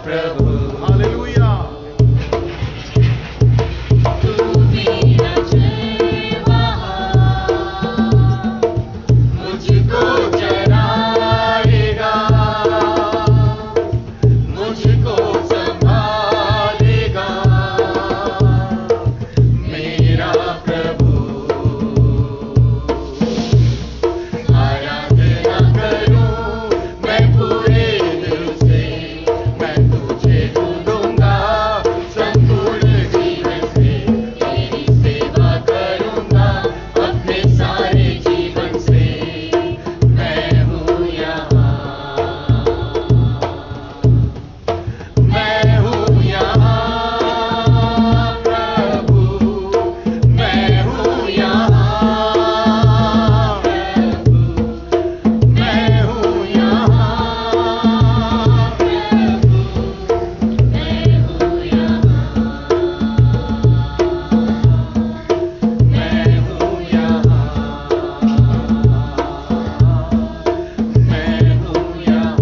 प्रभु। Hallelujah. मुझको चराएगा, मुझको संभालेगा मेरा प्रभु। आराधना करूं मैं पूरे दिल से, मैं तुझे ढूंढूंगा संपूर्ण जीवन से, तेरी सेवा करूंगा अपने सारे जीवन से। मैं हूँ यहाँ, मैं हूँ यहाँ प्रभु, मैं हूँ यहाँ प्रभु, मैं हूँ यहाँ प्रभु, मैं हूँ यहाँ, मैं हूँ यहाँ, मैं हूँ यहाँ।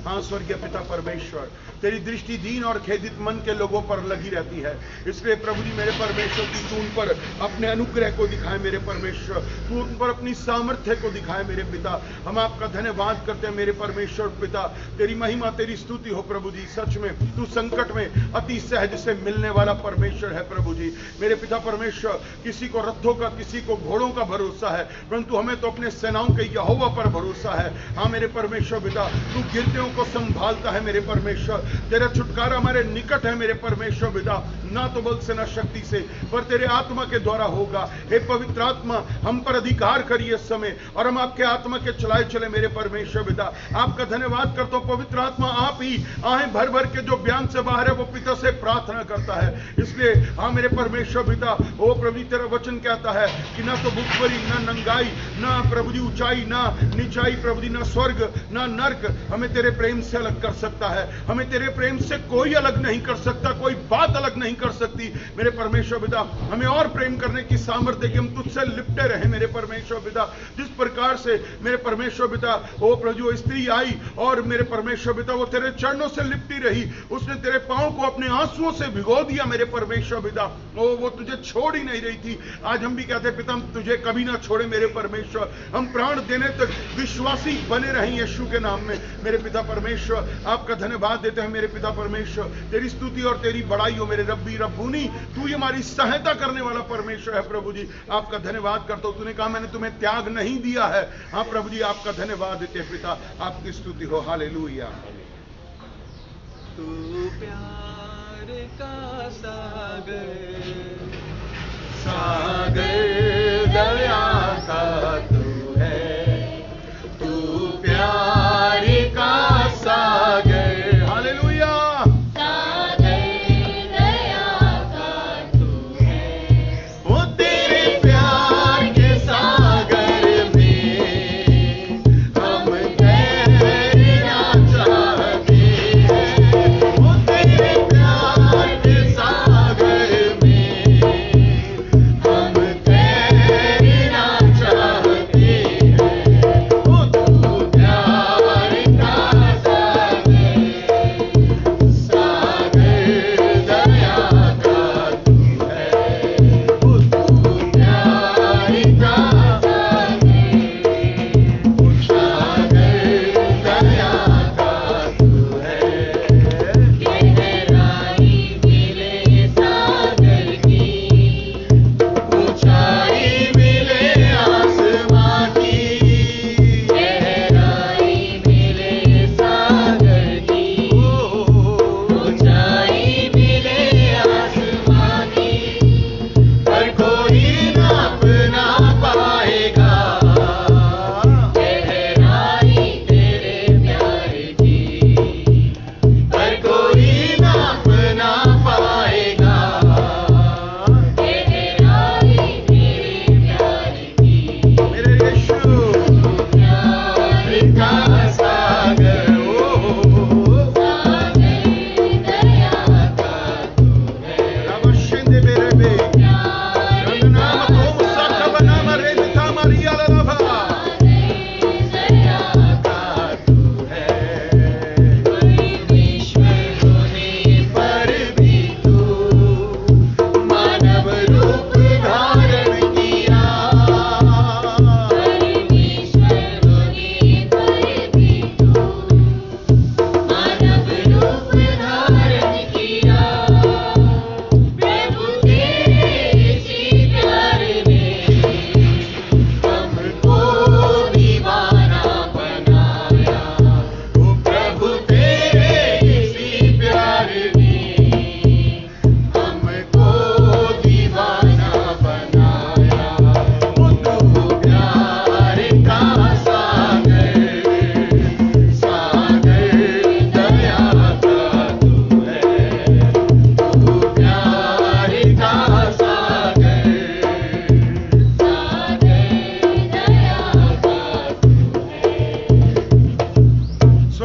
हाँ स्वर्गीय पिता परमेश्वर, तेरी दृष्टि दीन और खेदित मन के लोगों पर लगी रहती है। इसलिए प्रभु जी मेरे परमेश्वर की तू उन पर अपने अनुग्रह को दिखाए मेरे परमेश्वर, तू उन पर अपनी सामर्थ्य को दिखाए मेरे पिता। हम आपका धन्यवाद करते हैं मेरे परमेश्वर पिता। तेरी महिमा तेरी स्तुति हो प्रभु जी। सच में तू संकट में अति सहज से मिलने वाला परमेश्वर है प्रभु जी मेरे पिता परमेश्वर। किसी को रथों का, किसी को घोड़ों का भरोसा है, परंतु हमें तो अपने सेनाओं के यहोवा पर भरोसा है। हाँ मेरे परमेश्वर पिता, तू गिरतियों को संभालता है मेरे परमेश्वर। तेरा छुटकारा हमारे निकट है मेरे परमेश्वर पिता, ना तो बल से ना शक्ति से, पर तेरे आत्मा के द्वारा होगा। हे पवित्र आत्मा, हम पर अधिकार करिए इस समय, और हम आपके आत्मा के चलाए चले मेरे परमेश्वर पिता। आपका धन्यवाद करता हूं पवित्र आत्मा, आप ही आहें भर भर के जो बयान से बाहर है वो पिता से प्रार्थना करता है। इसलिए हाँ मेरे परमेश्वर पिता, ओ प्रभु तेरा वचन कहता है कि ना तो भूखमरी, ना नंगाई, ना प्रभु जी ऊंचाई, ना नीचाई, प्रभु जी ना स्वर्ग, ना नर्क हमें तेरे प्रेम से अलग कर सकता है। हमें तेरे प्रेम से कोई अलग नहीं कर सकता, कोई बात अलग नहीं कर सकती मेरे परमेश्वर पिता। हमें और प्रेम करने की सामर्थ्य कि हम तुझसे लिपटे रहे मेरे परमेश्वर पिता। जिस प्रकार से मेरे परमेश्वर पिता ओ प्रभु वो स्त्री आई और मेरे परमेश्वर पिता वो तेरे चरणों से लिपटी रही, उसने तेरे पांव को अपने आंसुओं से भिगो दिया मेरे परमेश्वर पिता। ओ वो तुझे छोड़ ही नहीं रही थी। आज हम भी कहते पिता हम तुझे कभी ना छोड़े मेरे परमेश्वर। हम प्राण देने तक विश्वासी बने रहें यीशु के नाम में मेरे पिता परमेश्वर। आपका धन्यवाद देते हैं मेरे पिता परमेश्वर। तेरी स्तुति और तेरी बड़ाई हो मेरे रब्बी रब्बूनी। तू ही हमारी सहायता करने वाला परमेश्वर है प्रभु जी। आपका धन्यवाद करता हूं। तूने कहा मैंने तुम्हें त्याग नहीं दिया है। हाँ प्रभु जी आपका धन्यवाद देते हैं पिता। आपकी स्तुति हो। हालेलुया। तू प्यार का सागर, सागर दया का तू है, तू प्यार का सागर। हालेलुया। सागर दया का तू है, वो तेरे प्यार के सागर में हम तैरना चाहते हैं। वो तेरे प्यार के सागर में हम तैरना चाहते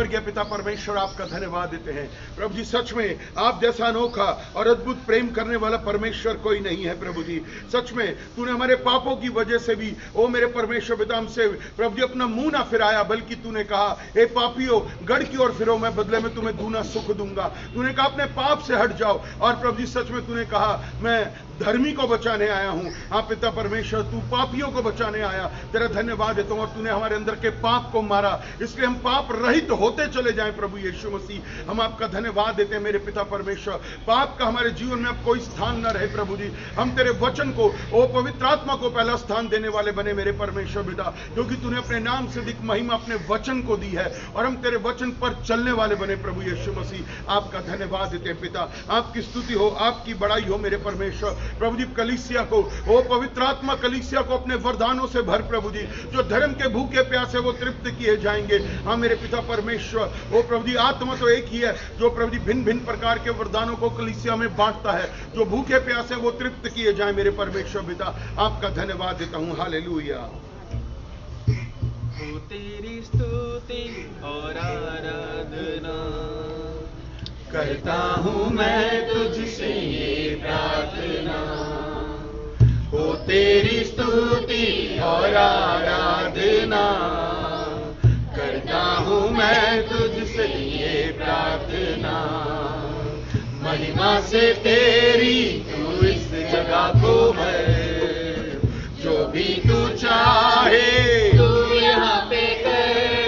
स्वर्गीय पिता परमेश्वर आपका धन्यवाद देते हैं प्रभु जी। सच में आप जैसा अनोखा और अद्भुत प्रेम करने वाला परमेश्वर कोई नहीं है प्रभु जी। सच में तूने हमारे पापों की वजह से भी ओ मेरे परमेश्वर पिता हमसे प्रभु जी अपना मुंह ना फिराया, बल्कि तूने कहा हे पापियों गढ़ की ओर फिरो, मैं बदले में तुम्हें दूना सुख दूंगा। तूने कहा अपने पाप से हट जाओ, और प्रभु जी सच में तूने कहा मैं धर्मी को बचाने आया हूं। हाँ पिता परमेश्वर तू पापियों को बचाने आया, तेरा धन्यवाद देता हूं। और तूने हमारे अंदर के पाप को मारा, इसलिए हम पाप रहित होते चले जाएं प्रभु यीशु मसीह। हम आपका धन्यवाद देते हैं मेरे पिता परमेश्वर। पाप का हमारे जीवन में अब कोई स्थान न रहे प्रभु जी। हम तेरे वचन को ओ पवित्र आत्मा को पहला स्थान देने वाले बने मेरे परमेश्वर पिता, क्योंकि तूने अपने नाम से अधिक महिमा अपने वचन को दी है, और हम तेरे वचन पर चलने वाले बने प्रभु यीशु मसीह। आपका धन्यवाद देते हैं पिता। आपकी स्तुति हो, आपकी बड़ाई हो मेरे परमेश्वर। प्रभु जी कलीसिया को ओ पवित्र आत्मा कलीसिया को अपने वरदानों से भर प्रभु जी। जो धर्म के भूखे प्यासे वो तृप्त किए जाएंगे। हाँ मेरे पिता परमेश्वर ओ प्रभु जी आत्मा तो एक ही है जो प्रभु जी भिन्न भिन्न प्रकार के वरदानों को कलीसिया में बांटता है। जो भूखे प्यासे वो तृप्त किए जाए मेरे परमेश्वर पिता। आपका धन्यवाद देता हूँ। हालेलुया। हो तेरी स्तुति और आराधना करता हूँ मैं तुझसे ये प्रार्थना। हो तेरी स्तुति और आराधना करता हूँ मैं तुझसे ये प्रार्थना। महिमा से तेरी तू इस जगह को भर, जो भी तू चाहे तू यहाँ पे कर।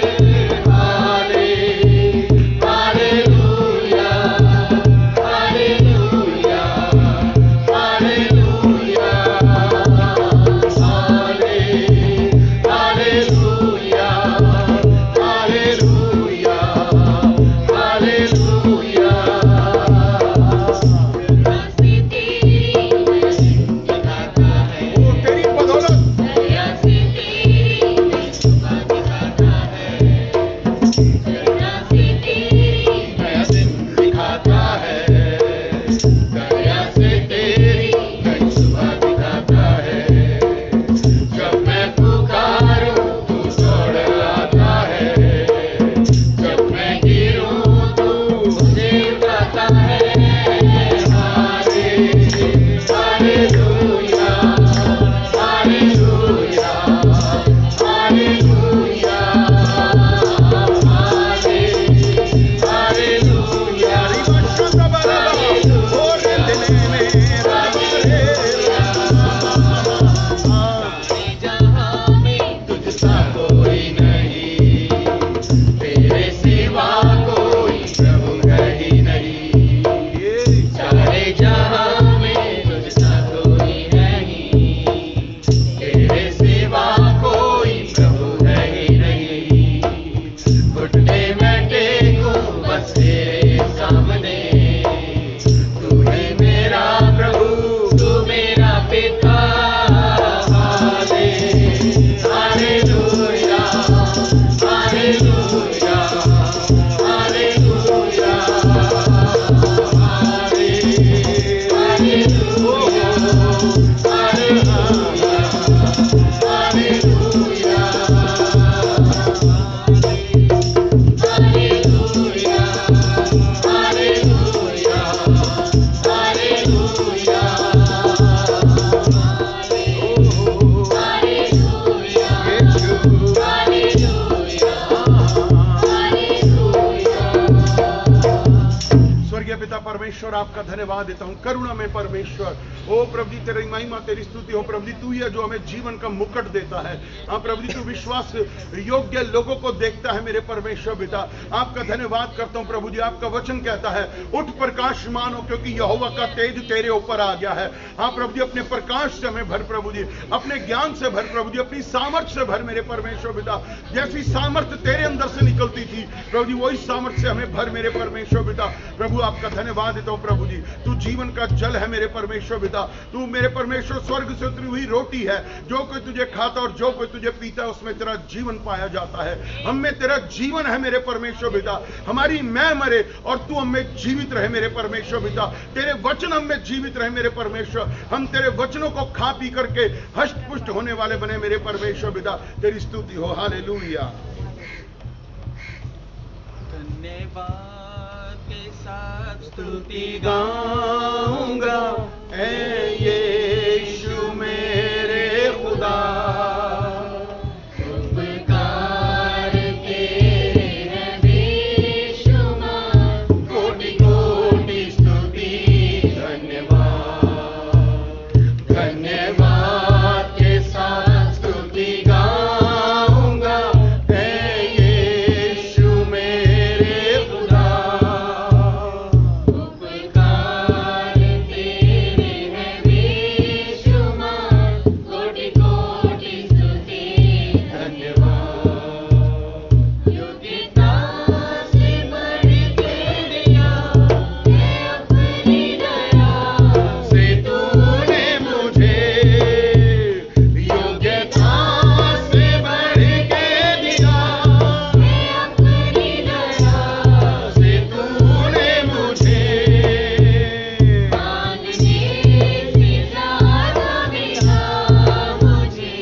परमेश्वर आपका धन्यवाद देता हूँ। करुणा में परमेश्वर ओ प्रभु जी तेरी महिमा तेरी स्तुति हो प्रभु जी। तू ही है जो हमें जीवन का मुकुट देता है। हाँ प्रभु जी तू विश्वास योग्य लोगों को देखता है मेरे परमेश्वर पिता। आपका धन्यवाद करता हूँ प्रभु जी। आपका वचन कहता है उठ प्रकाशमान हो क्योंकि यहोवा का तेज तेरे ऊपर आ गया है। हाँ प्रभु जी अपने प्रकाश से हमें भर प्रभु जी, अपने ज्ञान से भर प्रभु जी, अपनी सामर्थ्य से भर मेरे परमेश्वर पिता। जैसी सामर्थ्य तेरे अंदर से निकलती थी प्रभु जी वही सामर्थ्य से हमें भर मेरे परमेश्वर पिता। प्रभु आपका धन्यवाद देता हूँ प्रभु जी। तू जीवन का जल है मेरे परमेश्वर पिता। तू मेरे परमेश्वर स्वर्ग से उतरी हुई रोटी है। जो कोई तुझे खाता और जो कोई तुझे पीता है उसमें तेरा जीवन पाया जाता है। हम में तेरा जीवन है मेरे परमेश्वर पिता। हमारी मैं मरे और तू हम में जीवित रहे मेरे परमेश्वर पिता। तेरे वचन हम में जीवित रहे मेरे परमेश्वर। हम तेरे वचनों को खा पी करके हष्ट पुष्ट होने वाले बने मेरे परमेश्वर पिता। तेरी स्तुति हो। हालेलुया। धन्यवाद के साथ स्तुति गाऊंगा, ऐ यीशु मेरे खुदा। उपकार तेरे हैं बेशुमार, कोटि कोटि स्तुति धन्यवाद। धन्यवाद के साथ स्तुति गाऊंगा, ऐ यीशु मेरे खुदा। उपकार तेरे हैं बेशुमार, कोटि कोटि स्तुति धन्यवाद। योग्यता से बढ़ के दिया है अपनी दया से तूने मुझे। योग्यता से बढ़ के दिया है अपनी दया से तूने मुझे। मांगने से ज्यादा मिला मुझे,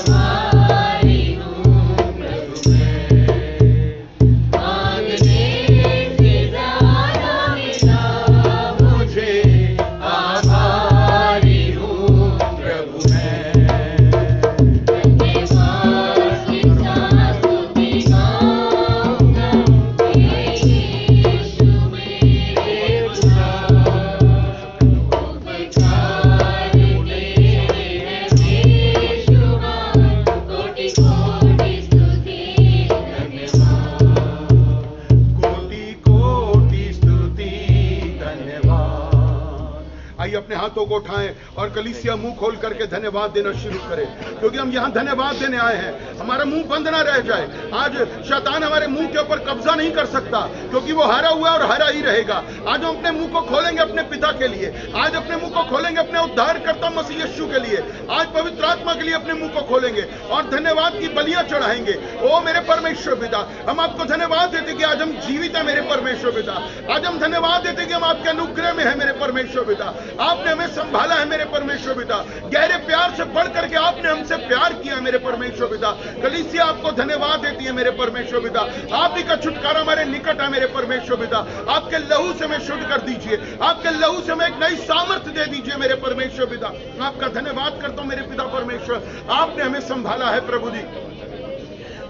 आभारी हूँ प्रभु मैं। मांगने से ज्यादा मिला मुझे, आभारी हूँ प्रभु मैं। धन्यवाद के साथ स्तुति गाऊंगा, हे यीशु मेरे खुदा। उपकार तेरे हैं बेशुमार, कोटि कोटि स्तुति धन्यवाद। कोटि कोटि स्तुति धन्यवाद। आइए अपने हाथों को उठाएं और कलीसिया मुंह खोल करके धन्यवाद देना शुरू करें, क्योंकि हम यहाँ धन्यवाद देने आए हैं। हमारा मुंह बंद ना रह जाए। आज शैतान हमारे मुंह के ऊपर कब्जा नहीं कर सकता, क्योंकि वो हारा हुआ और हारा ही रहेगा। आज हम अपने मुंह को खोलेंगे अपने पिता के लिए, आज अपने मुंह को खोलेंगे अपने उद्धारकर्ता मसीह यीशु के लिए, आज पवित्र आत्मा के लिए अपने मुंह को खोलेंगे और धन्यवाद की बलियां चढ़ाएंगे। ओ मेरे परमेश्वर पिता, हम आपको धन्यवाद देते कि आज हम जीवित हैं मेरे परमेश्वर पिता। आज हम धन्यवाद देते कि हम आपके अनुग्रह में है मेरे परमेश्वर पिता। आपने हमें संभाला है मेरे परमेश्वर पिता। गहरे प्यार से बढ़ करके आपने हमसे प्यार किया मेरे परमेश्वर पिता। कलीसिया आपको धन्यवाद देती है मेरे परमेश्वर पिता। आप ही का छुटकारा हमारे निकट है मेरे परमेश्वर पिता। आपके लहू से हमें शुद्ध कर दीजिए, आपके लहू से हमें एक नई सामर्थ्य दे दीजिए मेरे परमेश्वर पिता। आपका धन्यवाद करता हूं मेरे पिता परमेश्वर, आपने हमें संभाला है प्रभु जी।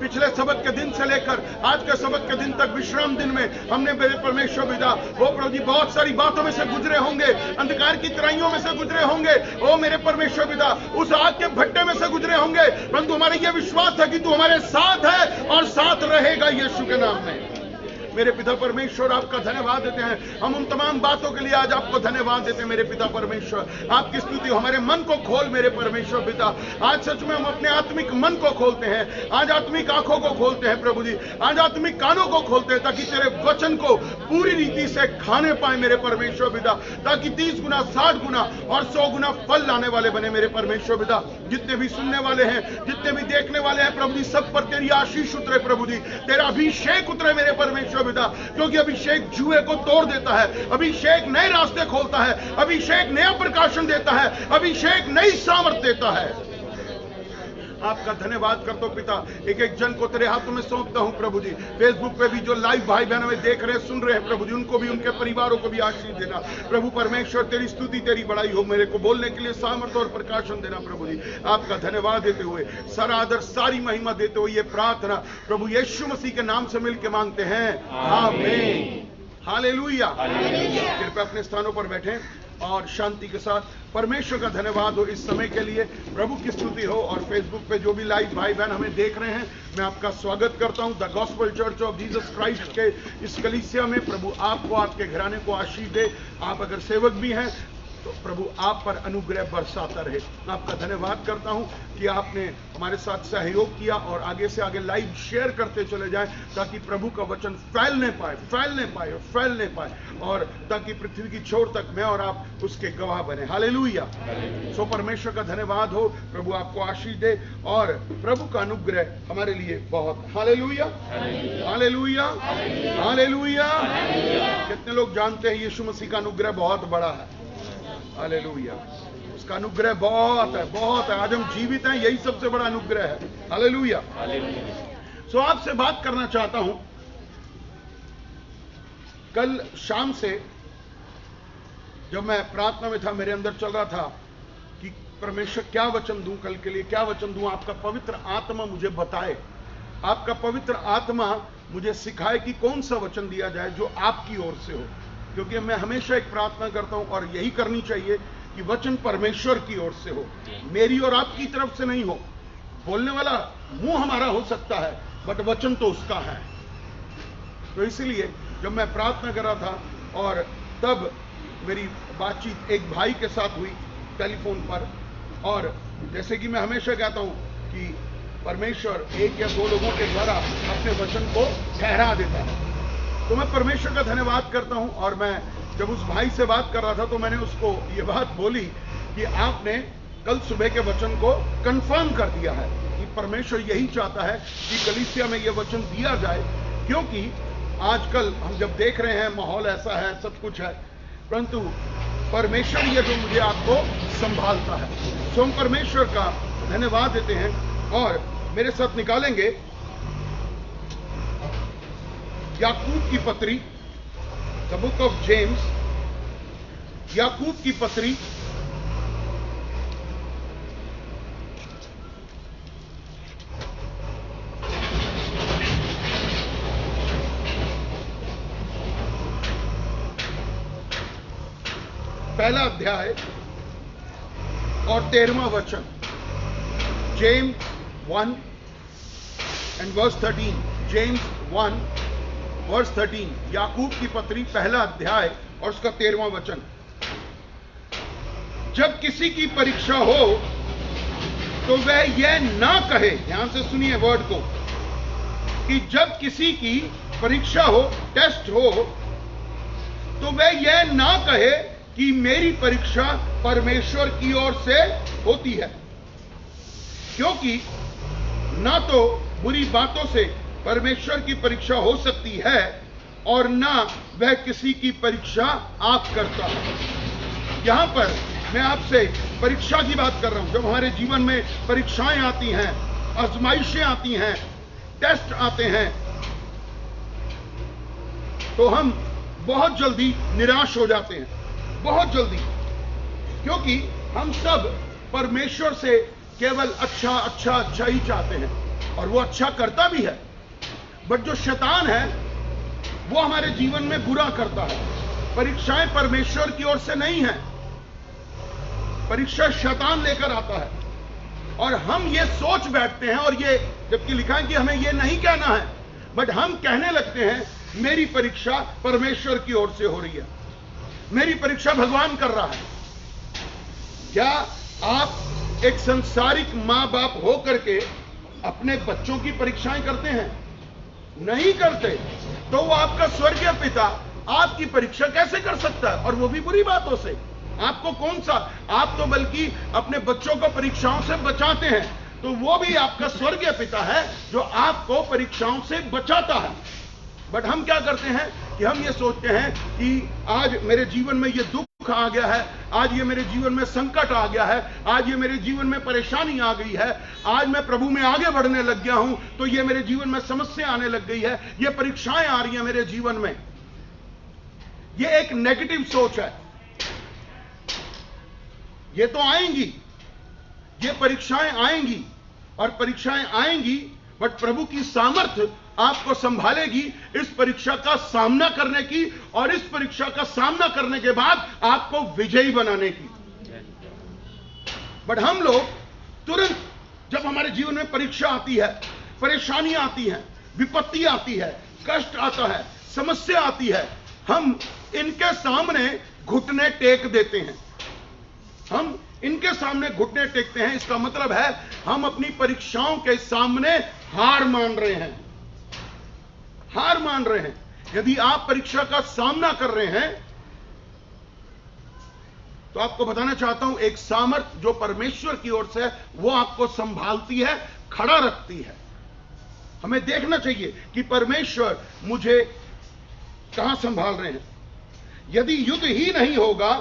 पिछले सबत के दिन से लेकर आज के सबत के दिन तक, विश्राम दिन में हमने मेरे परमेश्वर पिता वो प्रभु जी बहुत सारी बातों में से गुजरे होंगे, अंधकार की तराइयों में से गुजरे होंगे, ओ मेरे परमेश्वर पिता उस आग के भट्टे में से गुजरे होंगे, परंतु हमारा यह विश्वास है कि तू हमारे साथ है और साथ रहेगा यीशु के नाम में। मेरे पिता परमेश्वर आपका धन्यवाद देते हैं। हम उन तमाम बातों के लिए आज आपको धन्यवाद देते हैं मेरे पिता परमेश्वर। आपकी स्तुति हमारे मन को खोल मेरे परमेश्वर पिता। आज सच में हम अपने आत्मिक मन को खोलते हैं, आज आत्मिक आंखों को खोलते हैं प्रभु जी, आज आत्मिक कानों को खोलते हैं, ताकि तेरे वचन को पूरी रीति से खाने पाए मेरे परमेश्वर पिता, ताकि 30 गुना 60 गुना और 100 गुना फल लाने वाले बने मेरे परमेश्वर पिता। जितने भी सुनने वाले हैं, जितने भी देखने वाले हैं प्रभु जी, सब पर तेरी आशीष उतरे प्रभु जी, तेरा अभिषेक उतरे मेरे परमेश्वर पिता, क्योंकि अभिषेक जुए को तोड़ देता है, अभिषेक नए रास्ते खोलता है, अभिषेक नया प्रकाशन देता है, अभिषेक नई सामर्थ देता है। आपका धन्यवाद करता हूं पिता। एक एक जन को तेरे हाथों में सौंपता हूं प्रभु जी। फेसबुक पे भी जो लाइव भाई बहन हमें देख रहे हैं, सुन रहे हैं प्रभु जी, उनको भी, उनके परिवारों को भी आशीष देना प्रभु परमेश्वर। तेरी स्तुति तेरी बड़ाई हो, मेरे को बोलने के लिए सामर्थ और प्रकाशन देना प्रभु जी। आपका धन्यवाद देते हुए, सारा आदर सारी महिमा देते हुए ये प्रार्थना प्रभु यीशु मसीह के नाम से मिलकर मांगते हैं, आमीन। हालेलुया। कृपया अपने स्थानों पर बैठें और शांति के साथ परमेश्वर का धन्यवाद हो इस समय के लिए। प्रभु की स्तुति हो। और फेसबुक पे जो भी लाइव भाई बहन हमें देख रहे हैं, मैं आपका स्वागत करता हूं the gospel church of Jesus Christ के इस कलीसिया में। प्रभु आपको, आपके घराने को आशीष दे। आप अगर सेवक भी हैं तो प्रभु आप पर अनुग्रह बरसाता रहे। मैं आपका धन्यवाद करता हूं कि आपने हमारे साथ सहयोग किया और आगे से आगे लाइव शेयर करते चले जाएं, ताकि प्रभु का वचन फैलने पाए और ताकि पृथ्वी की छोर तक मैं और आप उसके गवाह बने। हालेलुया। सो परमेश्वर का धन्यवाद हो। प्रभु आपको आशीष दे और प्रभु का अनुग्रह हमारे लिए बहुत। Hallelujah, hallelujah, hallelujah. कितने लोग जानते हैं यीशु मसीह का अनुग्रह बहुत बड़ा है? हालेलुया। उसका अनुग्रह बहुत है, बहुत है। आज हम जीवित हैं, यही सबसे बड़ा अनुग्रह है। हालेलुया। सो आपसे बात करना चाहता हूं कल शाम से जब मैं प्रार्थना में था, मेरे अंदर चल रहा था कि परमेश्वर क्या वचन दूं कल के लिए, क्या वचन दूं। आपका पवित्र आत्मा मुझे बताए, आपका पवित्र आत्मा मुझे सिखाए कि कौन सा वचन दिया जाए जो आपकी ओर से हो। क्योंकि मैं हमेशा एक प्रार्थना करता हूं और यही करनी चाहिए कि वचन परमेश्वर की ओर से हो, मेरी और आपकी तरफ से नहीं हो। बोलने वाला मुंह हमारा हो सकता है, बट वचन तो उसका है। तो इसलिए जब मैं प्रार्थना कर रहा था और तब मेरी बातचीत एक भाई के साथ हुई टेलीफोन पर, और जैसे कि मैं हमेशा कहता हूं कि परमेश्वर एक या दो लोगों के द्वारा अपने वचन को ठहरा देता है। तो मैं परमेश्वर का धन्यवाद करता हूं। और मैं जब उस भाई से बात कर रहा था तो मैंने उसको ये बात बोली कि आपने कल सुबह के वचन को कंफर्म कर दिया है कि परमेश्वर यही चाहता है कि कलीसिया में ये वचन दिया जाए। क्योंकि आजकल हम जब देख रहे हैं माहौल ऐसा है, सब कुछ है, परंतु परमेश्वर ये जो मुझे आपको संभालता है। सो हम परमेश्वर का धन्यवाद देते हैं और मेरे साथ निकालेंगे याकूब की पत्री, द बुक ऑफ जेम्स, याकूब की पत्री, पहला अध्याय और 13वां वचन। James 1 and verse 13, James 1 verse 13, याकूब की पत्री पहला अध्याय और उसका 13वां वचन। जब किसी की परीक्षा हो तो वह यह ना कहे, ध्यान से सुनिए वर्ड को, कि जब किसी की परीक्षा हो, टेस्ट हो, तो वह यह ना कहे कि मेरी परीक्षा परमेश्वर की ओर से होती है। क्योंकि ना तो बुरी बातों से परमेश्वर की परीक्षा हो सकती है और ना वह किसी की परीक्षा आप करता है। यहां पर मैं आपसे परीक्षा की बात कर रहा हूं। जब हमारे जीवन में परीक्षाएं आती हैं, आजमाइशें आती हैं, टेस्ट आते हैं, तो हम बहुत जल्दी निराश हो जाते हैं, बहुत जल्दी। क्योंकि हम सब परमेश्वर से केवल अच्छा अच्छा अच्छा ही चाहते हैं और वो अच्छा करता भी है, बट जो शैतान है वो हमारे जीवन में बुरा करता है। परीक्षाएं परमेश्वर की ओर से नहीं है, परीक्षा शैतान लेकर आता है। और हम ये सोच बैठते हैं, और ये जबकि लिखा है कि हमें ये नहीं कहना है, बट हम कहने लगते हैं मेरी परीक्षा परमेश्वर की ओर से हो रही है, मेरी परीक्षा भगवान कर रहा है। क्या आप एक संसारिक मां बाप हो करके अपने बच्चों की परीक्षाएं करते हैं? नहीं करते। तो वो आपका स्वर्गीय पिता आपकी परीक्षा कैसे कर सकता है, और वो भी बुरी बातों से? आपको कौन सा, आप तो बल्कि अपने बच्चों को परीक्षाओं से बचाते हैं, तो वो भी आपका स्वर्गीय पिता है जो आपको परीक्षाओं से बचाता है। बट हम क्या करते हैं कि हम ये सोचते हैं कि आज मेरे जीवन में ये दुख आ गया है, आज ये मेरे जीवन में संकट आ गया है, आज ये मेरे जीवन में परेशानी आ गई है, आज मैं प्रभु में आगे बढ़ने लग गया हूं तो ये मेरे जीवन में समस्या आने लग गई है, ये परीक्षाएं आ रही हैं मेरे जीवन में। ये एक नेगेटिव सोच है। ये तो आएंगी, ये परीक्षाएं आएंगी और परीक्षाएं आएंगी, बट प्रभु की सामर्थ्य आपको संभालेगी इस परीक्षा का सामना करने की, और इस परीक्षा का सामना करने के बाद आपको विजयी बनाने की। बट हम लोग तुरंत जब हमारे जीवन में परीक्षा आती है, परेशानी आती है, विपत्ति आती है, कष्ट आता है, समस्या आती है, हम इनके सामने घुटने टेक देते हैं। हम इनके सामने घुटने टेकते हैं, इसका मतलब है हम अपनी परीक्षाओं के सामने हार मान रहे हैं, हार मान रहे हैं। यदि आप परीक्षा का सामना कर रहे हैं तो आपको बताना चाहता हूं, एक सामर्थ जो परमेश्वर की ओर से है वो आपको संभालती है, खड़ा रखती है। हमें देखना चाहिए कि परमेश्वर मुझे कहां संभाल रहे हैं। यदि युद्ध ही नहीं होगा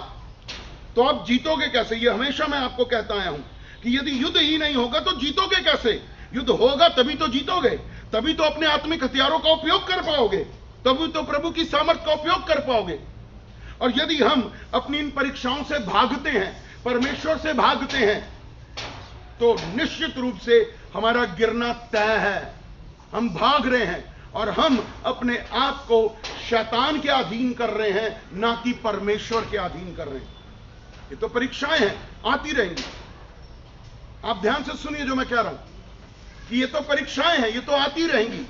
तो आप जीतोगे कैसे? ये हमेशा मैं आपको कहता आया हूं कि यदि युद्ध ही नहीं होगा तो जीतोगे कैसे? युद्ध होगा तभी तो जीतोगे, तभी तो अपने आत्मिक हथियारों का उपयोग कर पाओगे। तब तो प्रभु की सामर्थ का उपयोग कर पाओगे। और यदि हम अपनी इन परीक्षाओं से भागते हैं, परमेश्वर से भागते हैं, तो निश्चित रूप से हमारा गिरना तय है। हम भाग रहे हैं और हम अपने आप को शैतान के अधीन कर रहे हैं, ना कि परमेश्वर के अधीन कर रहे हैं। ये तो परीक्षाएं हैं, आती रहेंगी। आप ध्यान से सुनिए जो मैं कह रहा हूं कि ये तो परीक्षाएं हैं, ये तो आती रहेंगी।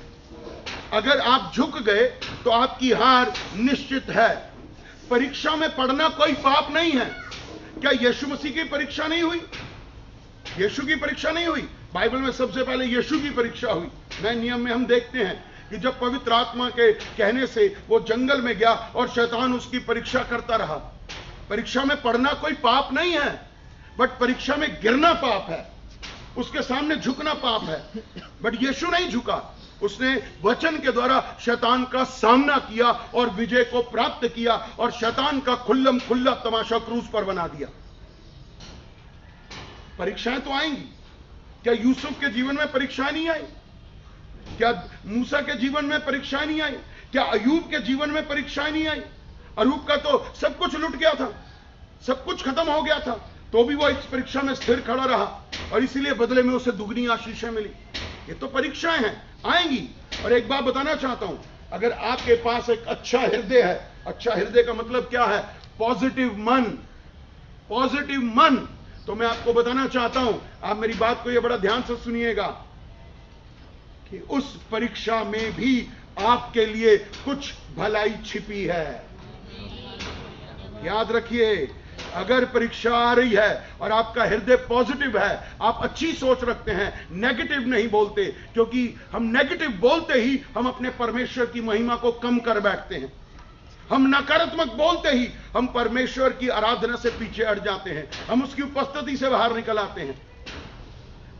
अगर आप झुक गए तो आपकी हार निश्चित है। परीक्षा में पढ़ना कोई पाप नहीं है। क्या यीशु मसीह की परीक्षा नहीं हुई? यीशु की परीक्षा नहीं हुई? बाइबल में सबसे पहले यीशु की परीक्षा हुई। नए नियम में हम देखते हैं कि जब पवित्र आत्मा के कहने से वो जंगल में गया और शैतान उसकी परीक्षा करता रहा। परीक्षा में पढ़ना कोई पाप नहीं है, बट परीक्षा में गिरना पाप है, उसके सामने झुकना पाप है। बट यीशु नहीं झुका, उसने वचन के द्वारा शैतान का सामना किया और विजय को प्राप्त किया और शैतान का खुल्लम खुल्ला तमाशा क्रूस पर बना दिया। परीक्षाएं तो आएंगी। क्या यूसुफ के जीवन में परीक्षाएं नहीं आई? क्या मूसा के जीवन में परीक्षाएं नहीं आई? क्या अयूब के जीवन में परीक्षाएं नहीं आई? अयूब का तो सब कुछ लुट गया था, सब कुछ खत्म हो गया था, तो भी वो इस परीक्षा में स्थिर खड़ा रहा और इसीलिए बदले में उसे दुगनी आशीषें मिली। ये तो परीक्षाएं हैं, आएंगी। और एक बात बताना चाहता हूं, अगर आपके पास एक अच्छा हृदय है, अच्छा हृदय का मतलब क्या है? पॉजिटिव मन, पॉजिटिव मन। तो मैं आपको बताना चाहता हूं, आप मेरी बात को ये बड़ा ध्यान से सुनिएगा कि उस परीक्षा में भी आपके लिए कुछ भलाई छिपी है। याद रखिए, अगर परीक्षा आ रही है और आपका हृदय पॉजिटिव है, आप अच्छी सोच रखते हैं, नेगेटिव नहीं बोलते, क्योंकि हम नेगेटिव बोलते ही हम अपने परमेश्वर की महिमा को कम कर बैठते हैं। हम नकारात्मक बोलते ही हम परमेश्वर की आराधना से पीछे हट जाते हैं, हम उसकी उपस्थिति से बाहर निकल आते हैं।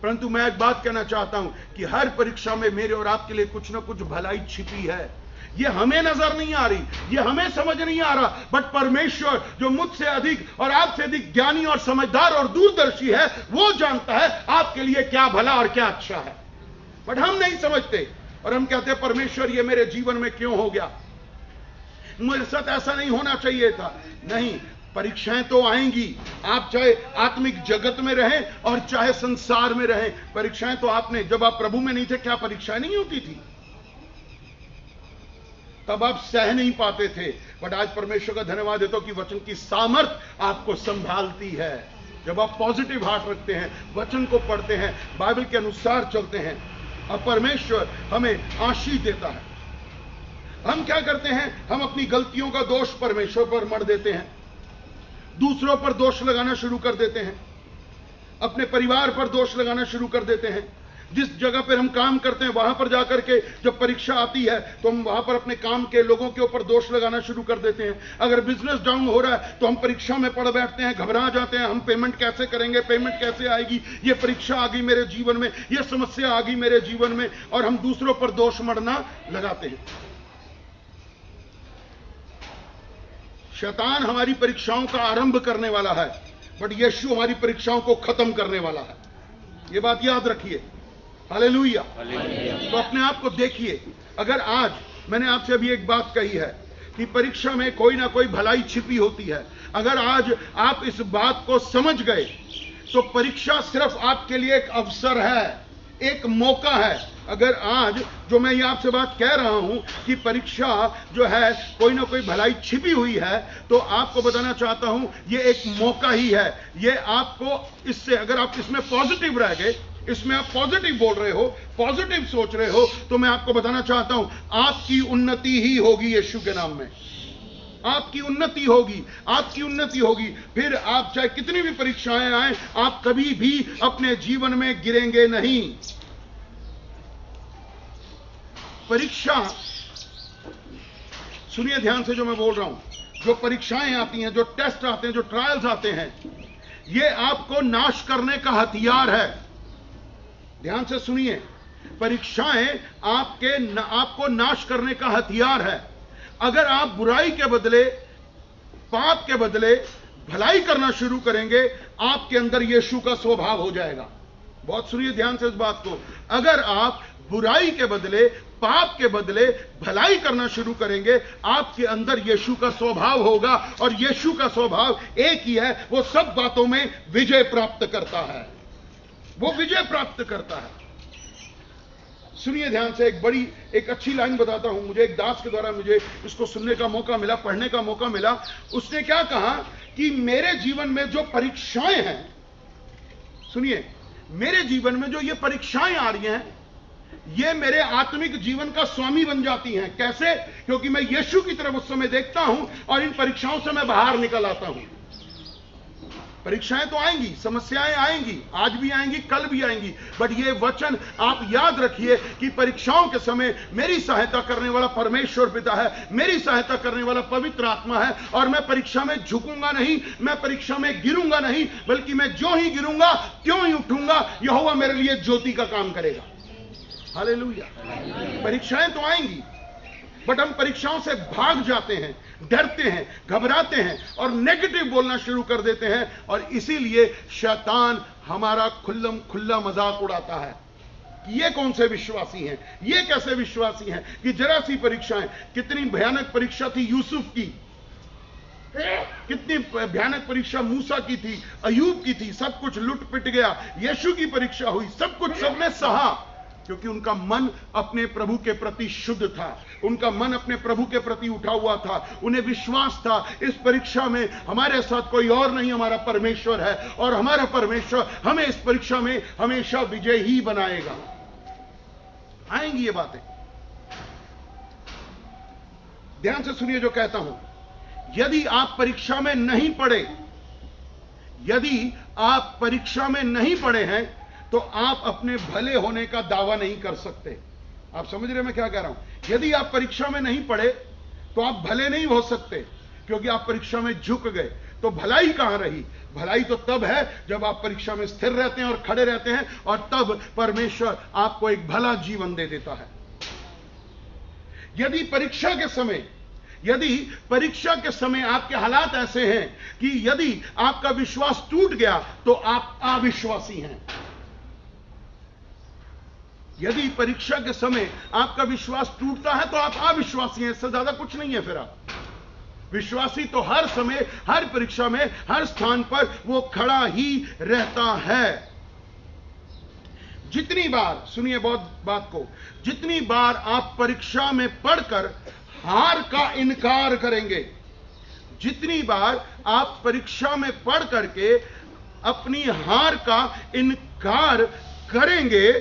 परंतु मैं एक बात कहना चाहता हूं कि हर परीक्षा में मेरे और आपके लिए कुछ ना कुछ भलाई छिपी है। ये हमें नजर नहीं आ रही, ये हमें समझ नहीं आ रहा, बट परमेश्वर जो मुझसे अधिक और आपसे अधिक ज्ञानी और समझदार और दूरदर्शी है, वो जानता है आपके लिए क्या भला और क्या अच्छा है। बट हम नहीं समझते और हम कहते हैं परमेश्वर ये मेरे जीवन में क्यों हो गया, मेरे साथ ऐसा नहीं होना चाहिए था। नहीं, परीक्षाएं तो आएंगी। आप चाहे आत्मिक जगत में रहें और चाहे संसार में रहें, परीक्षाएं तो आपने, जब आप प्रभु में नहीं थे क्या परीक्षाएं नहीं होती थी? तब आप सह नहीं पाते थे। बट आज परमेश्वर का धन्यवाद देता हूं कि वचन की सामर्थ आपको संभालती है। जब आप पॉजिटिव हार्ट रखते हैं, वचन को पढ़ते हैं, बाइबल के अनुसार चलते हैं, अब परमेश्वर हमें आशीष देता है। हम क्या करते हैं? हम अपनी गलतियों का दोष परमेश्वर पर मढ़ देते हैं, दूसरों पर दोष लगाना शुरू कर देते हैं, अपने परिवार पर दोष लगाना शुरू कर देते हैं। जिस जगह पर हम काम करते हैं वहां पर जाकर के जब परीक्षा आती है तो हम वहां पर अपने काम के लोगों के ऊपर दोष लगाना शुरू कर देते हैं। अगर बिजनेस डाउन हो रहा है तो हम परीक्षा में पड़ बैठते हैं, घबरा जाते हैं, हम पेमेंट कैसे करेंगे, पेमेंट कैसे आएगी, ये परीक्षा आ गई मेरे जीवन में, ये समस्या आ गई मेरे जीवन में, और हम दूसरों पर दोष मढ़ना लगाते हैं। शैतान हमारी परीक्षाओं का आरंभ करने वाला है, बट यीशु हमारी परीक्षाओं को खत्म करने वाला है। यह बात याद रखिए। हालेलुया। तो अपने आप को देखिए। अगर आज मैंने आपसे अभी एक बात कही है कि परीक्षा में कोई ना कोई भलाई छिपी होती है, अगर आज आप इस बात को समझ गए तो परीक्षा सिर्फ आपके लिए एक अवसर है, एक मौका है। अगर आज जो मैं ये आपसे बात कह रहा हूं कि परीक्षा जो है कोई ना कोई भलाई छिपी हुई है, तो आपको बताना चाहता हूं ये एक मौका ही है। ये आपको इससे, अगर आप इसमें पॉजिटिव रह गए, इसमें आप पॉजिटिव बोल रहे हो, पॉजिटिव सोच रहे हो, तो मैं आपको बताना चाहता हूं आपकी उन्नति ही होगी यीशु के नाम में। आपकी उन्नति होगी, आपकी उन्नति होगी। फिर आप चाहे कितनी भी परीक्षाएं आए, आप कभी भी अपने जीवन में गिरेंगे नहीं। परीक्षा, सुनिए ध्यान से जो मैं बोल रहा हूं, जो परीक्षाएं आती हैं, जो टेस्ट आते हैं, जो ट्रायल्स आते हैं, ये आपको नाश करने का हथियार है। ध्यान से सुनिए, परीक्षाएं आपको नाश करने का हथियार है। अगर आप बुराई के बदले, पाप के बदले भलाई करना शुरू करेंगे, आपके अंदर यीशु का स्वभाव हो जाएगा। बहुत सुनिए ध्यान से इस बात को, अगर आप बुराई के बदले, पाप के बदले भलाई करना शुरू करेंगे, आपके अंदर यीशु का स्वभाव होगा, और यीशु का स्वभाव एक ही है, वो सब बातों में विजय प्राप्त करता है, वो विजय प्राप्त करता है। सुनिए ध्यान से, एक अच्छी लाइन बताता हूं, मुझे एक दास के द्वारा मुझे इसको सुनने का मौका मिला, पढ़ने का मौका मिला। उसने क्या कहा कि मेरे जीवन में जो परीक्षाएं हैं, सुनिए, मेरे जीवन में जो ये परीक्षाएं आ रही हैं, ये मेरे आत्मिक जीवन का स्वामी बन जाती हैं। कैसे? क्योंकि मैं यीशु की तरफ उस समय देखता हूं और इन परीक्षाओं से मैं बाहर निकल आता हूं। परीक्षाएं तो आएंगी, समस्याएं आएंगी, आज भी आएंगी, कल भी आएंगी, बट ये वचन आप याद रखिए कि परीक्षाओं के समय मेरी सहायता करने वाला परमेश्वर पिता है, मेरी सहायता करने वाला पवित्र आत्मा है, और मैं परीक्षा में झुकूंगा नहीं, मैं परीक्षा में गिरूंगा नहीं, बल्कि मैं जो ही गिरूंगा त्यों ही उठूंगा। यहोवा मेरे लिए ज्योति का काम करेगा। हालेलुया। परीक्षाएं तो आएंगी, बट हम परीक्षाओं से भाग जाते हैं, डरते हैं, घबराते हैं और नेगेटिव बोलना शुरू कर देते हैं, और इसीलिए शैतान हमारा खुल्लम खुल्ला मजाक उड़ाता है कि ये कौन से विश्वासी हैं, ये कैसे विश्वासी हैं कि जरा सी परीक्षाएं। कितनी भयानक परीक्षा थी यूसुफ की, कितनी भयानक परीक्षा मूसा की थी, अयूब की थी, सब कुछ लुट पिट गया। यीशु की परीक्षा हुई, सब कुछ सबने सहा, क्योंकि उनका मन अपने प्रभु के प्रति शुद्ध था, उनका मन अपने प्रभु के प्रति उठा हुआ था, उन्हें विश्वास था इस परीक्षा में हमारे साथ कोई और नहीं, हमारा परमेश्वर है, और हमारा परमेश्वर हमें इस परीक्षा में हमेशा विजय ही बनाएगा। आएंगी ये बातें, ध्यान से सुनिए जो कहता हूं। यदि आप परीक्षा में नहीं पढ़े, यदि आप परीक्षा में नहीं पढ़े हैं, तो आप अपने भले होने का दावा नहीं कर सकते। आप समझ रहे मैं क्या कह रहा हूं? यदि आप परीक्षा में नहीं पढ़े तो आप भले नहीं हो सकते, क्योंकि आप परीक्षा में झुक गए। तो भलाई कहां रही? भलाई तो तब है जब आप परीक्षा में स्थिर रहते हैं और खड़े रहते हैं, और तब परमेश्वर आपको एक भला जीवन दे देता है। यदि परीक्षा के समय आपके हालात ऐसे हैं कि यदि आपका विश्वास टूट गया तो आप अविश्वासी हैं। यदि परीक्षा के समय आपका विश्वास टूटता है तो आप अविश्वासी हैं, इससे ज्यादा कुछ नहीं है। फिर आप विश्वासी तो हर समय, हर परीक्षा में, हर स्थान पर वो खड़ा ही रहता है। जितनी बार, सुनिए बहुत बात को, जितनी बार आप परीक्षा में पढ़कर हार का इनकार करेंगे, जितनी बार आप परीक्षा में पढ़ करके अपनी हार का इनकार करेंगे,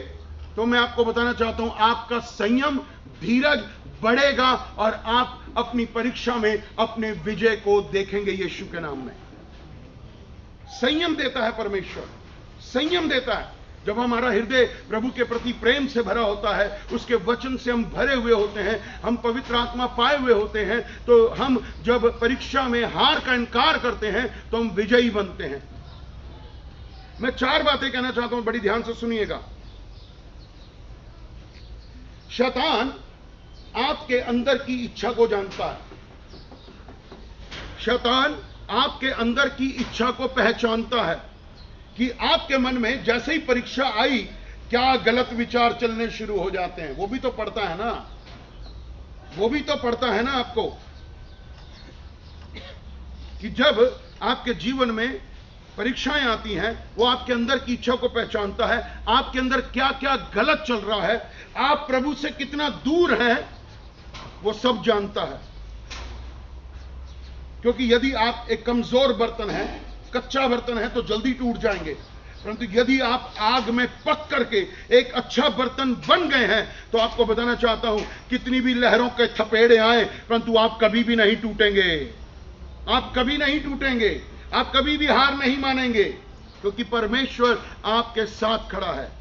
तो मैं आपको बताना चाहता हूं आपका संयम, धीरज बढ़ेगा और आप अपनी परीक्षा में अपने विजय को देखेंगे यीशु के नाम में। संयम देता है परमेश्वर, संयम देता है। जब हमारा हृदय प्रभु के प्रति प्रेम से भरा होता है, उसके वचन से हम भरे हुए होते हैं, हम पवित्र आत्मा पाए हुए होते हैं, तो हम जब परीक्षा में हार का इनकार करते हैं तो हम विजयी बनते हैं। मैं 4 बातें कहना चाहता हूं, बड़ी ध्यान से सुनिएगा। शैतान आपके अंदर की इच्छा को जानता है, शैतान आपके अंदर की इच्छा को पहचानता है कि आपके मन में जैसे ही परीक्षा आई, क्या गलत विचार चलने शुरू हो जाते हैं। वो भी तो पढ़ता है ना, वो भी तो पढ़ता है ना आपको, कि जब आपके जीवन में परीक्षाएं आती हैं, वो आपके अंदर की इच्छा को पहचानता है, आपके अंदर क्या क्या गलत चल रहा है, आप प्रभु से कितना दूर हैं, वो सब जानता है। क्योंकि यदि आप एक कमजोर बर्तन है, कच्चा बर्तन है, तो जल्दी टूट जाएंगे, परंतु यदि आप आग में पक करके एक अच्छा बर्तन बन गए हैं, तो आपको बताना चाहता हूं, कितनी भी लहरों के थपेड़े आए, परंतु आप कभी भी नहीं टूटेंगे, आप कभी नहीं टूटेंगे, आप कभी भी हार नहीं मानेंगे, क्योंकि परमेश्वर आपके साथ खड़ा है।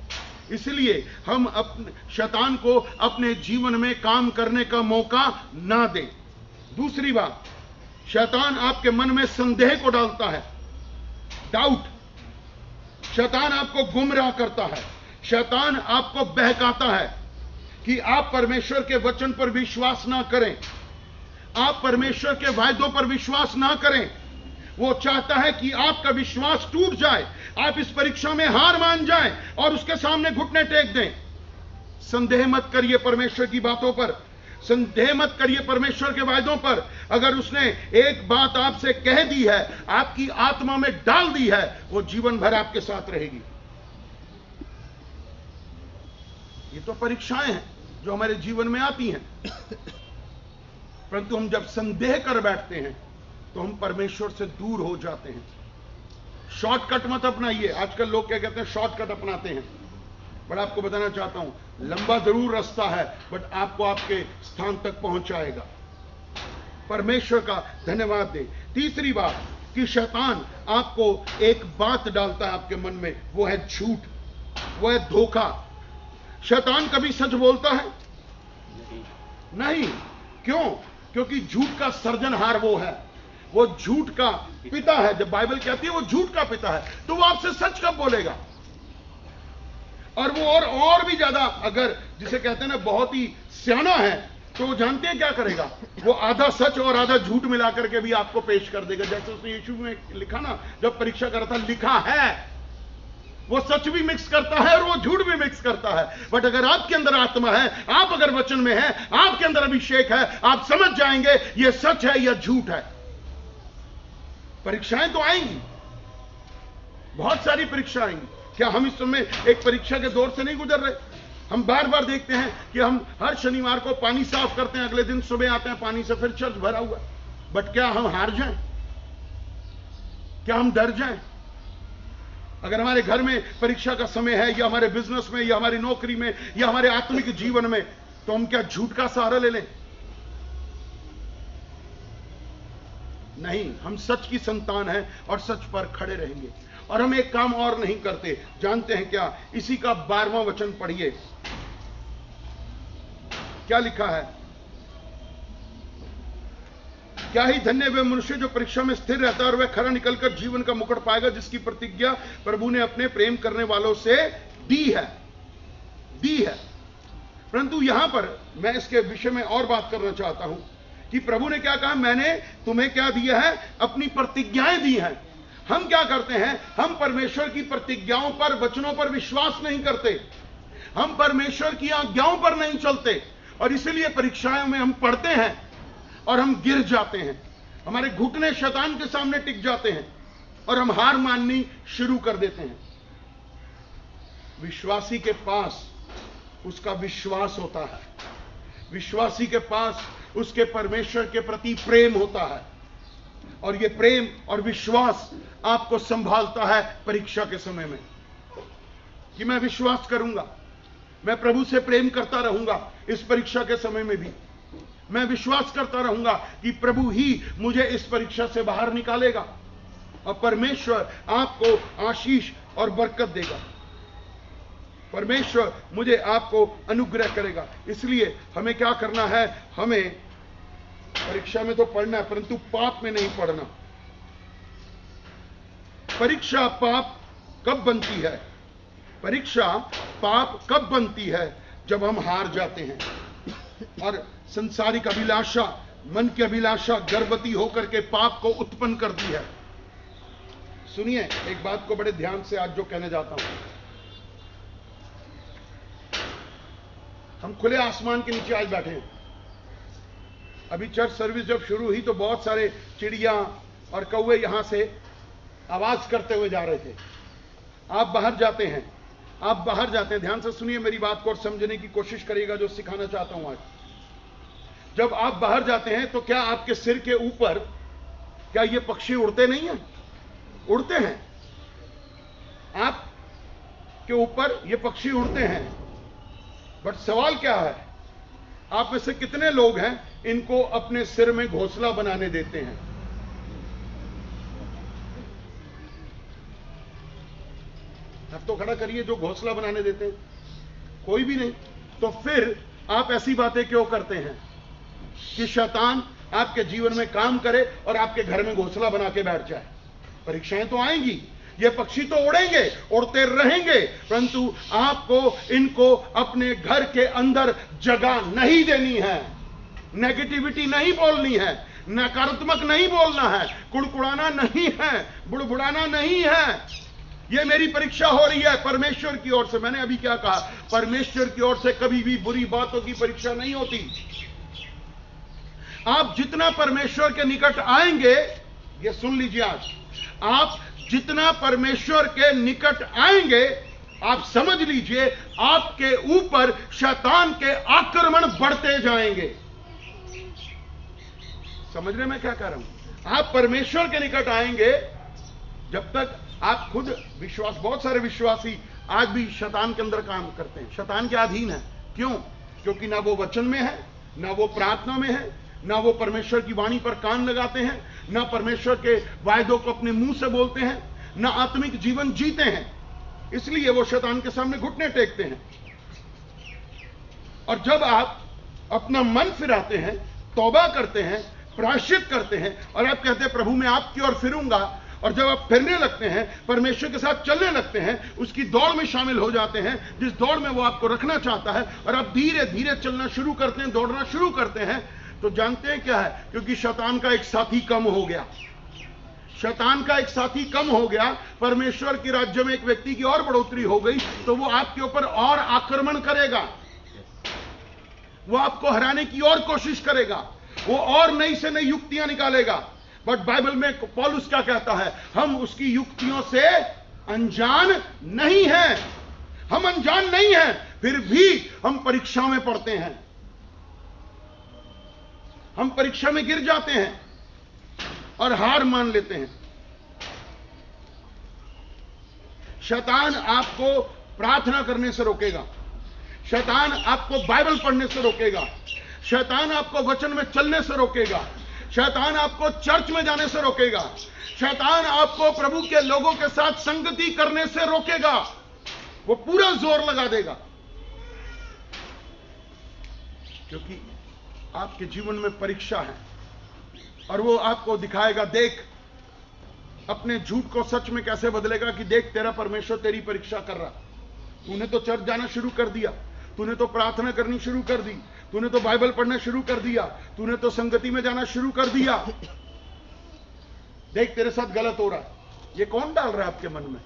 इसलिए हम अपने शैतान को अपने जीवन में काम करने का मौका ना दें। दूसरी बात, शैतान आपके मन में संदेह को डालता है, डाउट। शैतान आपको गुमराह करता है, शैतान आपको बहकाता है कि आप परमेश्वर के वचन पर विश्वास ना करें, आप परमेश्वर के वायदों पर विश्वास ना करें, वो चाहता है कि आपका विश्वास टूट जाए, आप इस परीक्षा में हार मान जाएं और उसके सामने घुटने टेक दें। संदेह मत करिए परमेश्वर की बातों पर, संदेह मत करिए परमेश्वर के वायदों पर। अगर उसने एक बात आपसे कह दी है, आपकी आत्मा में डाल दी है, वो जीवन भर आपके साथ रहेगी। ये तो परीक्षाएं हैं जो हमारे जीवन में आती हैं, परंतु हम जब संदेह कर बैठते हैं तो हम परमेश्वर से दूर हो जाते हैं। शॉर्टकट मत अपनाइए। आजकल लोग क्या कहते हैं, शॉर्टकट अपनाते हैं। बट आपको बताना चाहता हूं, लंबा जरूर रास्ता है, बट आपको आपके स्थान तक पहुंचाएगा। परमेश्वर का धन्यवाद दे। तीसरी बात कि शैतान आपको एक बात डालता है आपके मन में, वो है झूठ, वो है धोखा। शैतान कभी सच बोलता है? नहीं। क्यों? क्योंकि झूठ का सर्जनहार वो है, वो झूठ का पिता है। जब बाइबल कहती है वो झूठ का पिता है, तो वो आपसे सच कब बोलेगा? और वो और भी ज्यादा, अगर जिसे कहते हैं ना बहुत ही सियाना है, तो वो जानते हैं क्या करेगा, वो आधा सच और आधा झूठ मिला करके भी आपको पेश कर देगा। जैसे उसने यीशु में लिखा ना, जब परीक्षा कर रहा था, लिखा है। वो सच भी मिक्स करता है और वो झूठ भी मिक्स करता है। बट अगर आपके अंदर आत्मा है, आप अगर वचन में हैं, आपके अंदर अभिषेक है, आप समझ जाएंगे ये सच है या झूठ है। परीक्षाएं तो आएंगी, बहुत सारी परीक्षा आएंगी। क्या हम इस समय एक परीक्षा के दौर से नहीं गुजर रहे? हम बार बार देखते हैं कि हम हर शनिवार को पानी साफ करते हैं, अगले दिन सुबह आते हैं पानी से, फिर चर्च भरा हुआ। बट क्या हम हार जाएं? क्या हम डर जाएं? अगर हमारे घर में परीक्षा का समय है, या हमारे बिजनेस में, या हमारी नौकरी में, या हमारे आत्मिक जीवन में, तो हम क्या झूठ का सहारा ले लें? नहीं, हम सच की संतान हैं और सच पर खड़े रहेंगे। और हम एक काम और नहीं करते, जानते हैं क्या? इसी का 12वां वचन पढ़िए, क्या लिखा है? क्या ही धन्य वे मनुष्य जो परीक्षा में स्थिर रहता है और वह खरा निकलकर जीवन का मुकुट पाएगा, जिसकी प्रतिज्ञा प्रभु ने अपने प्रेम करने वालों से दी है। परंतु यहां पर मैं इसके विषय में और बात करना चाहता हूं कि प्रभु ने क्या कहा, मैंने तुम्हें क्या दिया है? अपनी प्रतिज्ञाएं दी हैं। हम क्या करते हैं? हम परमेश्वर की प्रतिज्ञाओं पर, वचनों पर विश्वास नहीं करते, हम परमेश्वर की आज्ञाओं पर नहीं चलते, और इसीलिए परीक्षाओं में हम पढ़ते हैं और हम गिर जाते हैं। हमारे घुटने शैतान के सामने टिक जाते हैं और हम हार माननी शुरू कर देते हैं। विश्वासी के पास उसका विश्वास होता है, विश्वासी के पास उसके परमेश्वर के प्रति प्रेम होता है, और यह प्रेम और विश्वास आपको संभालता है परीक्षा के समय में, कि मैं विश्वास करूंगा, मैं प्रभु से प्रेम करता रहूंगा इस परीक्षा के समय में भी। मैं विश्वास करता रहूंगा कि प्रभु ही मुझे इस परीक्षा से बाहर निकालेगा, और परमेश्वर आपको आशीष और बरकत देगा, परमेश्वर मुझे आपको अनुग्रह करेगा। इसलिए हमें क्या करना है? हमें परीक्षा में तो पढ़ना है, परंतु पाप में नहीं पढ़ना। परीक्षा पाप कब बनती है? परीक्षा पाप कब बनती है? जब हम हार जाते हैं और संसारिक अभिलाषा, मन की अभिलाषा गर्भवती होकर के पाप को उत्पन्न करती है। सुनिए, एक बात को बड़े ध्यान से आज जो कहने जाता हूं, हम खुले आसमान के नीचे आज बैठे हैं। अभी चर्च सर्विस जब शुरू हुई तो बहुत सारे चिड़िया और कौवे यहां से आवाज करते हुए जा रहे थे। आप बाहर जाते हैं, आप बाहर जाते हैं, ध्यान से सुनिए मेरी बात को और समझने की कोशिश करिएगा जो सिखाना चाहता हूं आज। जब आप बाहर जाते हैं तो क्या आपके सिर के ऊपर, क्या ये पक्षी उड़ते नहीं हैं? उड़ते हैं, आपके ऊपर ये पक्षी उड़ते हैं। बट सवाल क्या है, आप में से कितने लोग हैं इनको अपने सिर में घोंसला बनाने देते हैं? अब तो खड़ा करिए जो घोंसला बनाने देते हैं। कोई भी नहीं। तो फिर आप ऐसी बातें क्यों करते हैं कि शैतान आपके जीवन में काम करे और आपके घर में घोंसला बना के बैठ जाए? परीक्षाएं तो आएंगी, ये पक्षी तो उड़ेंगे, उड़ते रहेंगे, परंतु आपको इनको अपने घर के अंदर जगह नहीं देनी है, नेगेटिविटी नहीं बोलनी है, नकारात्मक नहीं बोलना है, कुड़कुड़ाना नहीं है, बुड़बुड़ाना नहीं है। ये मेरी परीक्षा हो रही है परमेश्वर की ओर से। मैंने अभी क्या कहा, परमेश्वर की ओर से कभी भी बुरी बातों की परीक्षा नहीं होती। आप जितना परमेश्वर के निकट आएंगे, ये सुन लीजिए, आज आप जितना परमेश्वर के निकट आएंगे, आप समझ लीजिए आपके ऊपर शैतान के आक्रमण बढ़ते जाएंगे। समझ रहे मैं क्या कह रहा हूं? आप परमेश्वर के निकट आएंगे, जब तक आप खुद विश्वास, बहुत सारे विश्वासी आज भी शैतान के अंदर काम करते हैं, शैतान के अधीन है। क्यों? क्योंकि ना वो वचन में है, ना वो प्रार्थना में है, ना वो परमेश्वर की वाणी पर कान लगाते हैं, ना परमेश्वर के वायदों को अपने मुंह से बोलते हैं, ना आत्मिक जीवन जीते हैं। इसलिए वो शैतान के सामने घुटने टेकते हैं। और जब आप अपना मन फिराते हैं, तौबा करते हैं, प्रायश्चित करते हैं, और आप कहते हैं प्रभु मैं आपकी ओर फिरूंगा, और जब आप फिरने लगते हैं, परमेश्वर के साथ चलने लगते हैं, उसकी दौड़ में शामिल हो जाते हैं, जिस दौड़ में वो आपको रखना चाहता है, और आप धीरे धीरे चलना शुरू करते हैं, दौड़ना शुरू करते हैं, तो जानते हैं क्या है? क्योंकि शैतान का एक साथी कम हो गया। शैतान का एक साथी कम हो गया, परमेश्वर के राज्य में एक व्यक्ति की और बढ़ोतरी हो गई, तो वो आपके ऊपर और आक्रमण करेगा, वो आपको हराने की और कोशिश करेगा, वो और नई से नई युक्तियां निकालेगा। बट बाइबल में पौलुस क्या कहता है? हम उसकी युक्तियों से अनजान नहीं हैं। हम अनजान नहीं हैं, फिर भी हम परीक्षा में पड़ते हैं, हम परीक्षा में गिर जाते हैं और हार मान लेते हैं। शैतान आपको प्रार्थना करने से रोकेगा, शैतान आपको बाइबल पढ़ने से रोकेगा, शैतान आपको वचन में चलने से रोकेगा, शैतान आपको चर्च में जाने से रोकेगा, शैतान आपको प्रभु के लोगों के साथ संगति करने से रोकेगा। वो पूरा जोर लगा देगा, क्योंकि आपके जीवन में परीक्षा है, और वो आपको दिखाएगा, देख अपने झूठ को सच में कैसे बदलेगा, कि देख तेरा परमेश्वर तेरी परीक्षा कर रहा। तूने तो चर्च जाना शुरू कर दिया, तूने तो प्रार्थना करनी शुरू कर दी, तूने तो बाइबल पढ़ना शुरू कर दिया, तूने तो संगति में जाना शुरू कर दिया, देख तेरे साथ गलत हो रहा है। ये कौन डाल रहा है आपके मन में?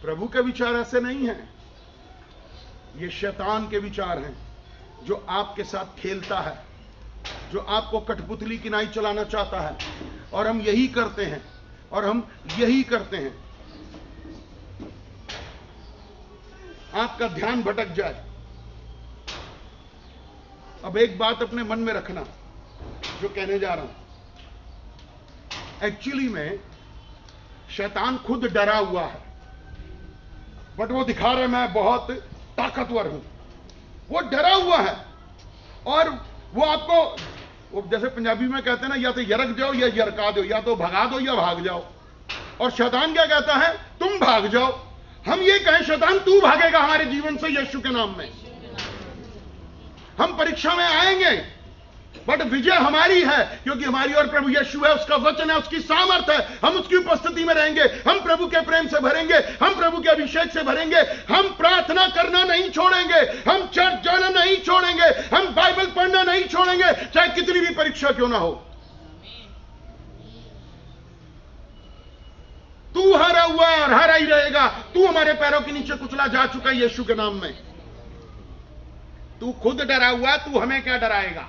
प्रभु के विचार ऐसे नहीं हैं, ये शैतान के विचार हैं, जो आपके साथ खेलता है, जो आपको कठपुतली की नाई चलाना चाहता है। और हम यही करते हैं, और हम यही करते हैं। आपका ध्यान भटक जाए। अब एक बात अपने मन में रखना, जो कहने जा रहा हूं। एक्चुअली में शैतान खुद डरा हुआ है, बट वो दिखा रहा है मैं बहुत ताकतवर हूं। वो डरा हुआ है, और वो आपको, वो जैसे पंजाबी में कहते हैं ना, या तो यरक जाओ या यरका दो, या तो भगा दो या भाग जाओ। और शैतान क्या कहता है? तुम भाग जाओ। हम ये कहें शैतान तू भागेगा हमारे जीवन से यीशु के नाम में। हम परीक्षा में आएंगे, बट विजय हमारी है, क्योंकि हमारी और प्रभु यीशु है, उसका वचन है, उसकी सामर्थ है। हम उसकी उपस्थिति में रहेंगे, हम प्रभु के प्रेम से भरेंगे, हम प्रभु के अभिषेक से भरेंगे। हम प्रार्थना करना नहीं छोड़ेंगे, हम चर्च जाना नहीं छोड़ेंगे, हम बाइबल पढ़ना नहीं छोड़ेंगे, चाहे कितनी भी परीक्षा क्यों ना हो। तू हारा हुआ है और हारा ही रहेगा। तू हमारे पैरों के नीचे कुचला जा चुका है यीशु के नाम में। तू खुद डरा हुआ, तू हमें क्या डराएगा?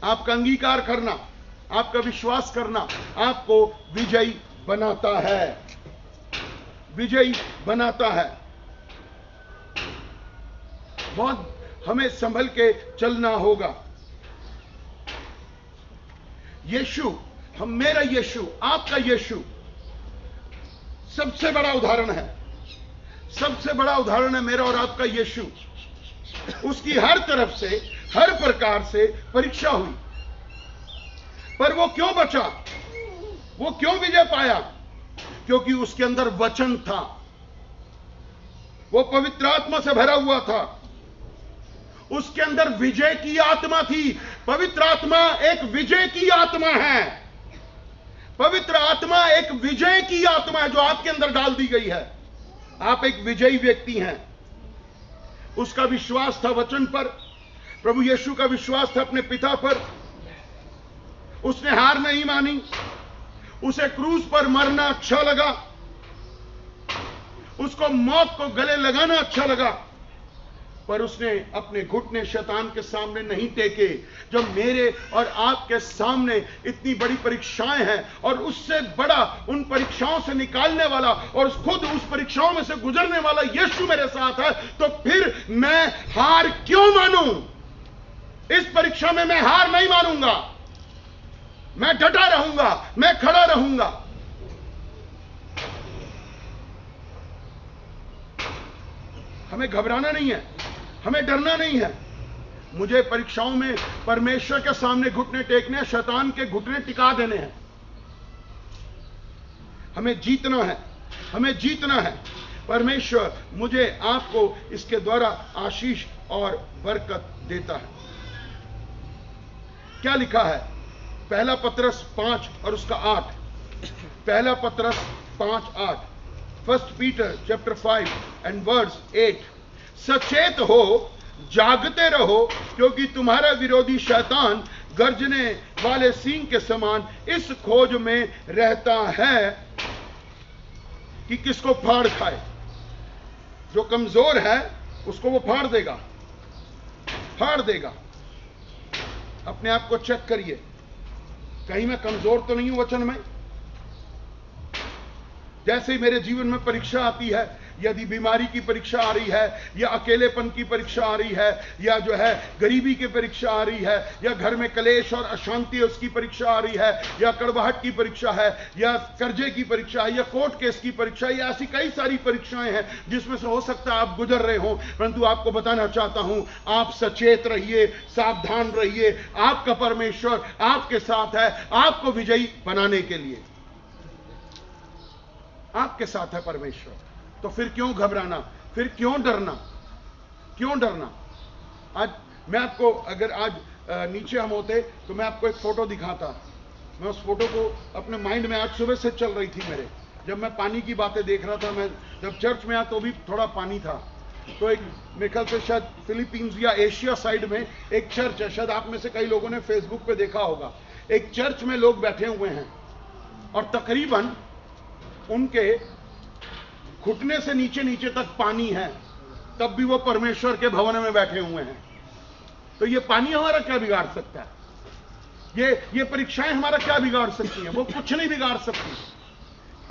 आपका अंगीकार करना, आपका विश्वास करना आपको विजयी बनाता है, विजयी बनाता है। बहुत हमें संभल के चलना होगा। यीशु, हम, मेरा यीशु, आपका यीशु सबसे बड़ा उदाहरण है। सबसे बड़ा उदाहरण है मेरा और आपका यीशु। उसकी हर तरफ से, हर प्रकार से परीक्षा हुई, पर वो क्यों बचा? वो क्यों विजय पाया? क्योंकि उसके अंदर वचन था, वो पवित्र आत्मा से भरा हुआ था, उसके अंदर विजय की आत्मा थी। पवित्र आत्मा एक विजय की आत्मा है। पवित्र आत्मा एक विजय की आत्मा है, जो आपके अंदर डाल दी गई है। आप एक विजयी व्यक्ति हैं। उसका विश्वास था वचन पर, प्रभु यीशु का विश्वास था अपने पिता पर, उसने हार नहीं मानी, उसे क्रूस पर मरना अच्छा लगा, उसको मौत को गले लगाना अच्छा लगा, पर उसने अपने घुटने शैतान के सामने नहीं टेके। जब मेरे और आपके सामने इतनी बड़ी परीक्षाएं हैं और उससे बड़ा उन परीक्षाओं से निकालने वाला और खुद उस परीक्षाओं में से गुजरने वाला यीशु मेरे साथ है, तो फिर मैं हार क्यों मानूं? इस परीक्षा में मैं हार नहीं मानूंगा, मैं डटा रहूंगा, मैं खड़ा रहूंगा। हमें घबराना नहीं है, हमें डरना नहीं है। मुझे परीक्षाओं में परमेश्वर के सामने घुटने टेकने, शैतान के घुटने टिका देने हैं। हमें जीतना है, हमें जीतना है। परमेश्वर मुझे आपको इसके द्वारा आशीष और बरकत देता है। क्या लिखा है? पहला पतरस 5 और उसका 8। पहला पतरस 5:8। 1 Peter chapter 5 and verse 8। सचेत हो, जागते रहो, क्योंकि तुम्हारा विरोधी शैतान गर्जने वाले सिंह के समान इस खोज में रहता है कि किसको फाड़ खाए। जो कमजोर है उसको वो फाड़ देगा, फाड़ देगा। अपने आप को चेक करिए, कहीं मैं कमजोर तो नहीं हूं वचन में? जैसे ही मेरे जीवन में परीक्षा आती है, यदि बीमारी की परीक्षा आ रही है, या अकेलेपन की परीक्षा आ रही है, या जो है गरीबी की परीक्षा आ रही है, या घर में कलेश और अशांति है उसकी परीक्षा आ रही है, या कड़वाहट की परीक्षा है, या कर्जे की परीक्षा है, या कोर्ट केस की परीक्षा है, या ऐसी कई सारी परीक्षाएं हैं जिसमें से हो सकता है आप गुजर रहे हो। परंतु आपको बताना चाहता हूं, आप सचेत रहिए, सावधान रहिए। आपका परमेश्वर आपके साथ है, आपको विजयी बनाने के लिए आपके साथ है परमेश्वर। तो फिर क्यों घबराना, फिर क्यों डरना, क्यों डरना? आज मैं आपको, अगर आज नीचे हम होते तो मैं आपको एक फोटो दिखाता। मैं उस फोटो को अपने माइंड में आज सुबह से चल रही थी मेरे, जब मैं पानी की बातें देख रहा था। मैं जब चर्च में आया तो भी थोड़ा पानी था। तो एक मेरे ख्याल से शायद फिलीपींस या एशिया साइड में एक चर्च है, शायद आप में से कई लोगों ने फेसबुक पे देखा होगा। एक चर्च में लोग बैठे हुए हैं और तकरीबन उनके घुटने से नीचे नीचे तक पानी है, तब भी वो परमेश्वर के भवन में बैठे हुए हैं। तो ये पानी हमारा क्या बिगाड़ सकता है? ये परीक्षाएं हमारा क्या बिगाड़ सकती हैं? वो कुछ नहीं बिगाड़ सकती।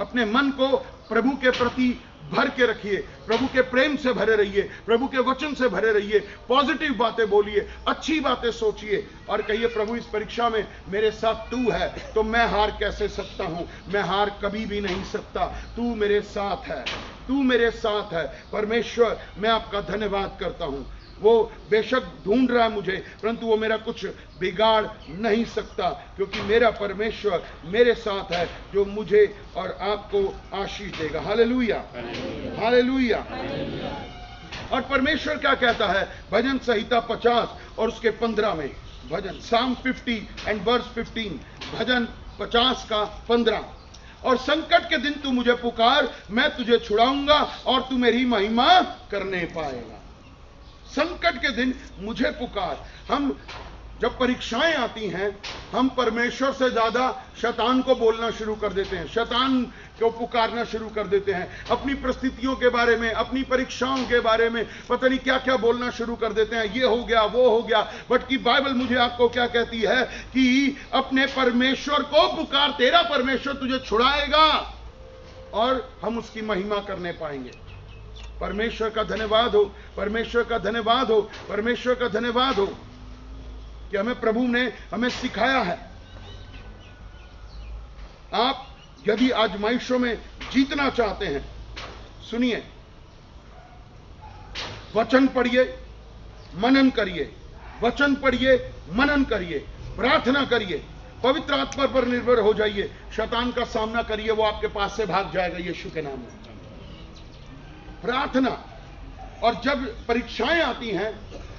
अपने मन को प्रभु के प्रति भर के रखिए, प्रभु के प्रेम से भरे रहिए, प्रभु के वचन से भरे रहिए, पॉजिटिव बातें बोलिए, अच्छी बातें सोचिए और कहिए, प्रभु इस परीक्षा में मेरे साथ तू है तो मैं हार कैसे सकता हूं? मैं हार कभी भी नहीं सकता। तू मेरे साथ है, तू मेरे साथ है। परमेश्वर, मैं आपका धन्यवाद करता हूं। वो बेशक ढूंढ रहा है मुझे, परंतु वो मेरा कुछ बिगाड़ नहीं सकता, क्योंकि मेरा परमेश्वर मेरे साथ है, जो मुझे और आपको आशीष देगा। Hallelujah, hallelujah. और परमेश्वर क्या कहता है? भजन संहिता 50 और उसके 15 में, भजन Psalm 50 and verse 15, भजन 50 का 15। और संकट के दिन तू मुझे पुकार, मैं तुझे छुड़ाऊंगा और तू मेरी महिमा करने पाएगा। संकट के दिन मुझे पुकार। हम जब परीक्षाएं आती हैं, हम परमेश्वर से ज्यादा शैतान को बोलना शुरू कर देते हैं, शैतान को पुकारना शुरू कर देते हैं, अपनी परिस्थितियों के बारे में, अपनी परीक्षाओं के बारे में पता नहीं क्या क्या बोलना शुरू कर देते हैं। ये हो गया, वो हो गया। बट की बाइबल मुझे आपको क्या कहती है कि अपने परमेश्वर को पुकार, तेरा परमेश्वर तुझे छुड़ाएगा और हम उसकी महिमा करने पाएंगे। परमेश्वर का धन्यवाद हो, परमेश्वर का धन्यवाद हो, परमेश्वर का धन्यवाद हो कि हमें प्रभु ने हमें सिखाया है। आप यदि आजमाइशों में जीतना चाहते हैं, सुनिए, वचन पढ़िए, मनन करिए, वचन पढ़िए, मनन करिए, प्रार्थना करिए, पवित्र आत्मा पर निर्भर हो जाइए, शैतान का सामना करिए, वो आपके पास से भाग जाएगा यीशु के नाम में। प्रार्थना। और जब परीक्षाएं आती हैं,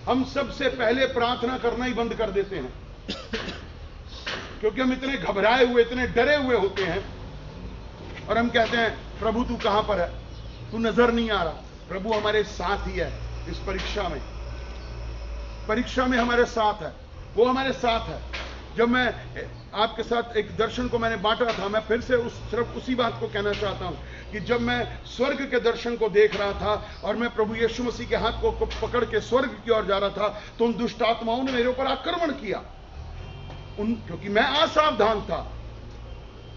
हम सबसे पहले प्रार्थना करना ही बंद कर देते हैं, क्योंकि हम इतने घबराए हुए, इतने डरे हुए होते हैं और हम कहते हैं, प्रभु तू कहां पर है? तू नजर नहीं आ रहा। प्रभु हमारे साथ ही है इस परीक्षा में, परीक्षा में हमारे साथ है, वो हमारे साथ है। जब मैं आपके साथ एक दर्शन को मैंने बांटा था, मैं फिर से सिर्फ उसी बात को कहना चाहता हूं कि जब मैं स्वर्ग के दर्शन को देख रहा था और मैं प्रभु यीशु मसीह के हाथ को पकड़ के स्वर्ग की ओर जा रहा था, तो उन दुष्ट आत्माओं ने मेरे ऊपर आक्रमण किया। क्योंकि मैं असावधान था,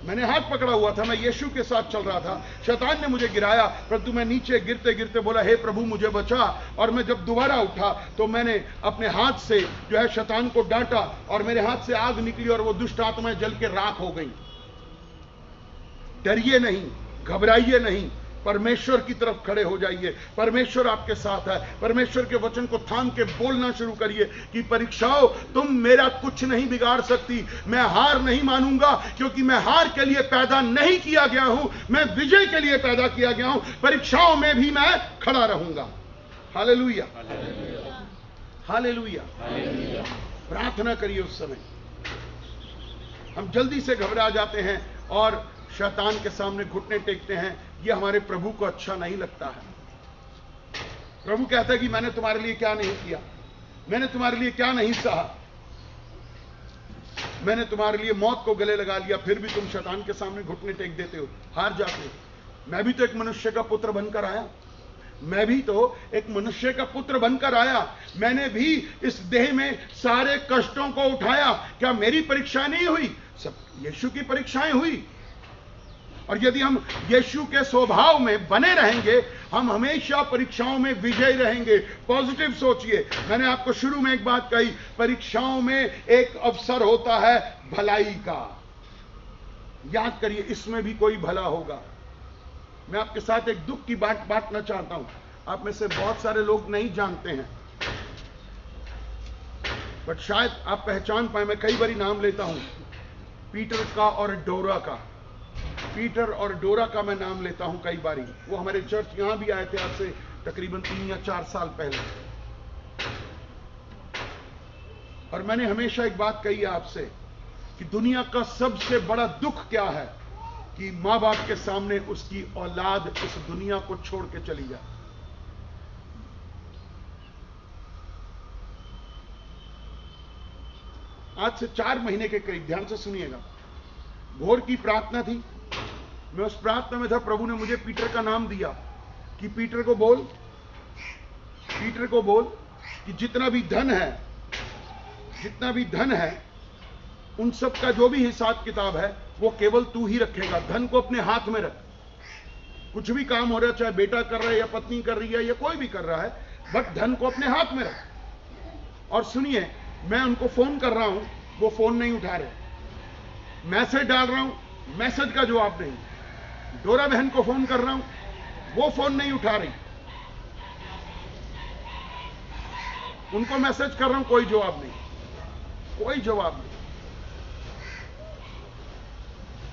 मैंने हाथ पकड़ा हुआ था, मैं यीशु के साथ चल रहा था। शैतान ने मुझे गिराया, परंतु मैं नीचे गिरते गिरते बोला, हे प्रभु मुझे बचा। और मैं जब दोबारा उठा तो मैंने अपने हाथ से जो है शैतान को डांटा और मेरे हाथ से आग निकली और वो दुष्ट आत्माएं जल के राख हो गई। डरिए नहीं, घबराइए नहीं, परमेश्वर की तरफ खड़े हो जाइए। परमेश्वर आपके साथ है। परमेश्वर के वचन को थाम के बोलना शुरू करिए कि परीक्षाओं, तुम मेरा कुछ नहीं बिगाड़ सकती। मैं हार नहीं मानूंगा, क्योंकि मैं हार के लिए पैदा नहीं किया गया हूं, मैं विजय के लिए पैदा किया गया हूं। परीक्षाओं में भी मैं खड़ा रहूंगा। Hallelujah, hallelujah. प्रार्थना करिए। उस समय हम जल्दी से घबरा जाते हैं और शैतान के सामने घुटने टेकते हैं। ये हमारे प्रभु को अच्छा नहीं लगता है। प्रभु कहता है कि मैंने तुम्हारे लिए क्या नहीं किया, मैंने तुम्हारे लिए क्या नहीं सहा, मैंने तुम्हारे लिए मौत को गले लगा लिया, फिर भी तुम शैतान के सामने घुटने टेक देते हो, हार जाते हो। मैं भी तो एक मनुष्य का पुत्र बनकर आया, मैं भी तो एक मनुष्य का पुत्र बनकर आया। मैंने भी इस देह में सारे कष्टों को उठाया। क्या मेरी परीक्षा नहीं हुई? सब यीशु की परीक्षाएं हुई। और यदि हम यीशु के स्वभाव में बने रहेंगे, हम हमेशा परीक्षाओं में विजयी रहेंगे। पॉजिटिव सोचिए। मैंने आपको शुरू में एक बात कही, परीक्षाओं में एक अवसर होता है भलाई का। याद करिए, इसमें भी कोई भला होगा। मैं आपके साथ एक दुख की बात बांटना चाहता हूं। आप में से बहुत सारे लोग नहीं जानते हैं, बट शायद आप पहचान पाए। मैं कई बारी नाम लेता हूं, पीटर का और डोरा का। पीटर और डोरा का मैं नाम लेता हूं कई बारी। वो हमारे चर्च यहां भी आए थे आज से तकरीबन 3 या 4 साल पहले। और मैंने हमेशा एक बात कही है आपसे कि दुनिया का सबसे बड़ा दुख क्या है कि मां बाप के सामने उसकी औलाद इस दुनिया को छोड़ के चली जाए। आज से 4 महीने के करीब, ध्यान से सुनिएगा, भोर की प्रार्थना थी। मैं उस प्रार्थना में था, प्रभु ने मुझे पीटर का नाम दिया कि पीटर को बोल, पीटर को बोल कि जितना भी धन है, जितना भी धन है, उन सब का जो भी हिसाब किताब है वो केवल तू ही रखेगा। धन को अपने हाथ में रख। कुछ भी काम हो रहा है, चाहे बेटा कर रहा है या पत्नी कर रही है या कोई भी कर रहा है, बट धन को अपने हाथ में रख। और सुनिए, मैं उनको फोन कर रहा हूं, वो फोन नहीं उठा रहे। मैसेज डाल रहा हूं, मैसेज का जवाब नहीं। डोरा बहन को फोन कर रहा हूं, वो फोन नहीं उठा रही। उनको मैसेज कर रहा हूं, कोई जवाब नहीं, कोई जवाब नहीं।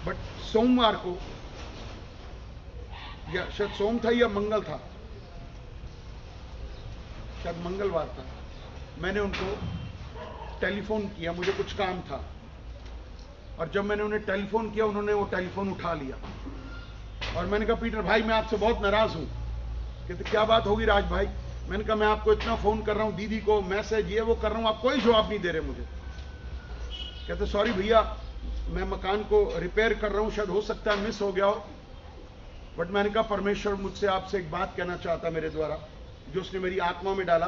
बट सोमवार को, या शायद सोम था या मंगल था, शायद मंगलवार था, मैंने उनको टेलीफोन किया। मुझे कुछ काम था और जब मैंने उन्हें टेलीफोन किया, उन्होंने वो टेलीफोन उठा लिया। और मैंने कहा, पीटर भाई मैं आपसे बहुत नाराज हूं। कहते क्या बात होगी राज भाई? मैंने कहा, मैं आपको इतना फोन कर रहा हूं, दीदी को मैसेज ये वो कर रहा हूं, आप कोई जवाब नहीं दे रहे मुझे। कहते सॉरी भैया, मैं मकान को रिपेयर कर रहा हूं, शायद हो सकता है मिस हो गया हो। बट मैंने कहा, परमेश्वर मुझसे आपसे एक बात कहना चाहता मेरे द्वारा, जो उसने मेरी आत्मा में डाला।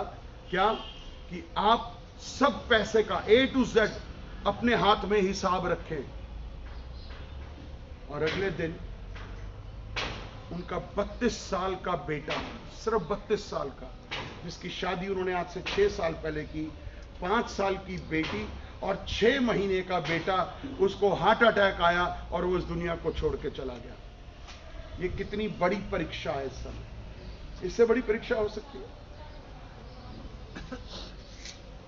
क्या? कि आप सब पैसे का A to Z अपने हाथ में हिसाब रखें। और अगले दिन उनका 32 साल का बेटा, सिर्फ 32 साल का, जिसकी शादी उन्होंने आज से 6 साल पहले की, 5 साल की बेटी और 6 महीने का बेटा, उसको हार्ट अटैक आया और वो इस दुनिया को छोड़ के चला गया। ये कितनी बड़ी परीक्षा है इस समय। इससे बड़ी परीक्षा हो सकती है?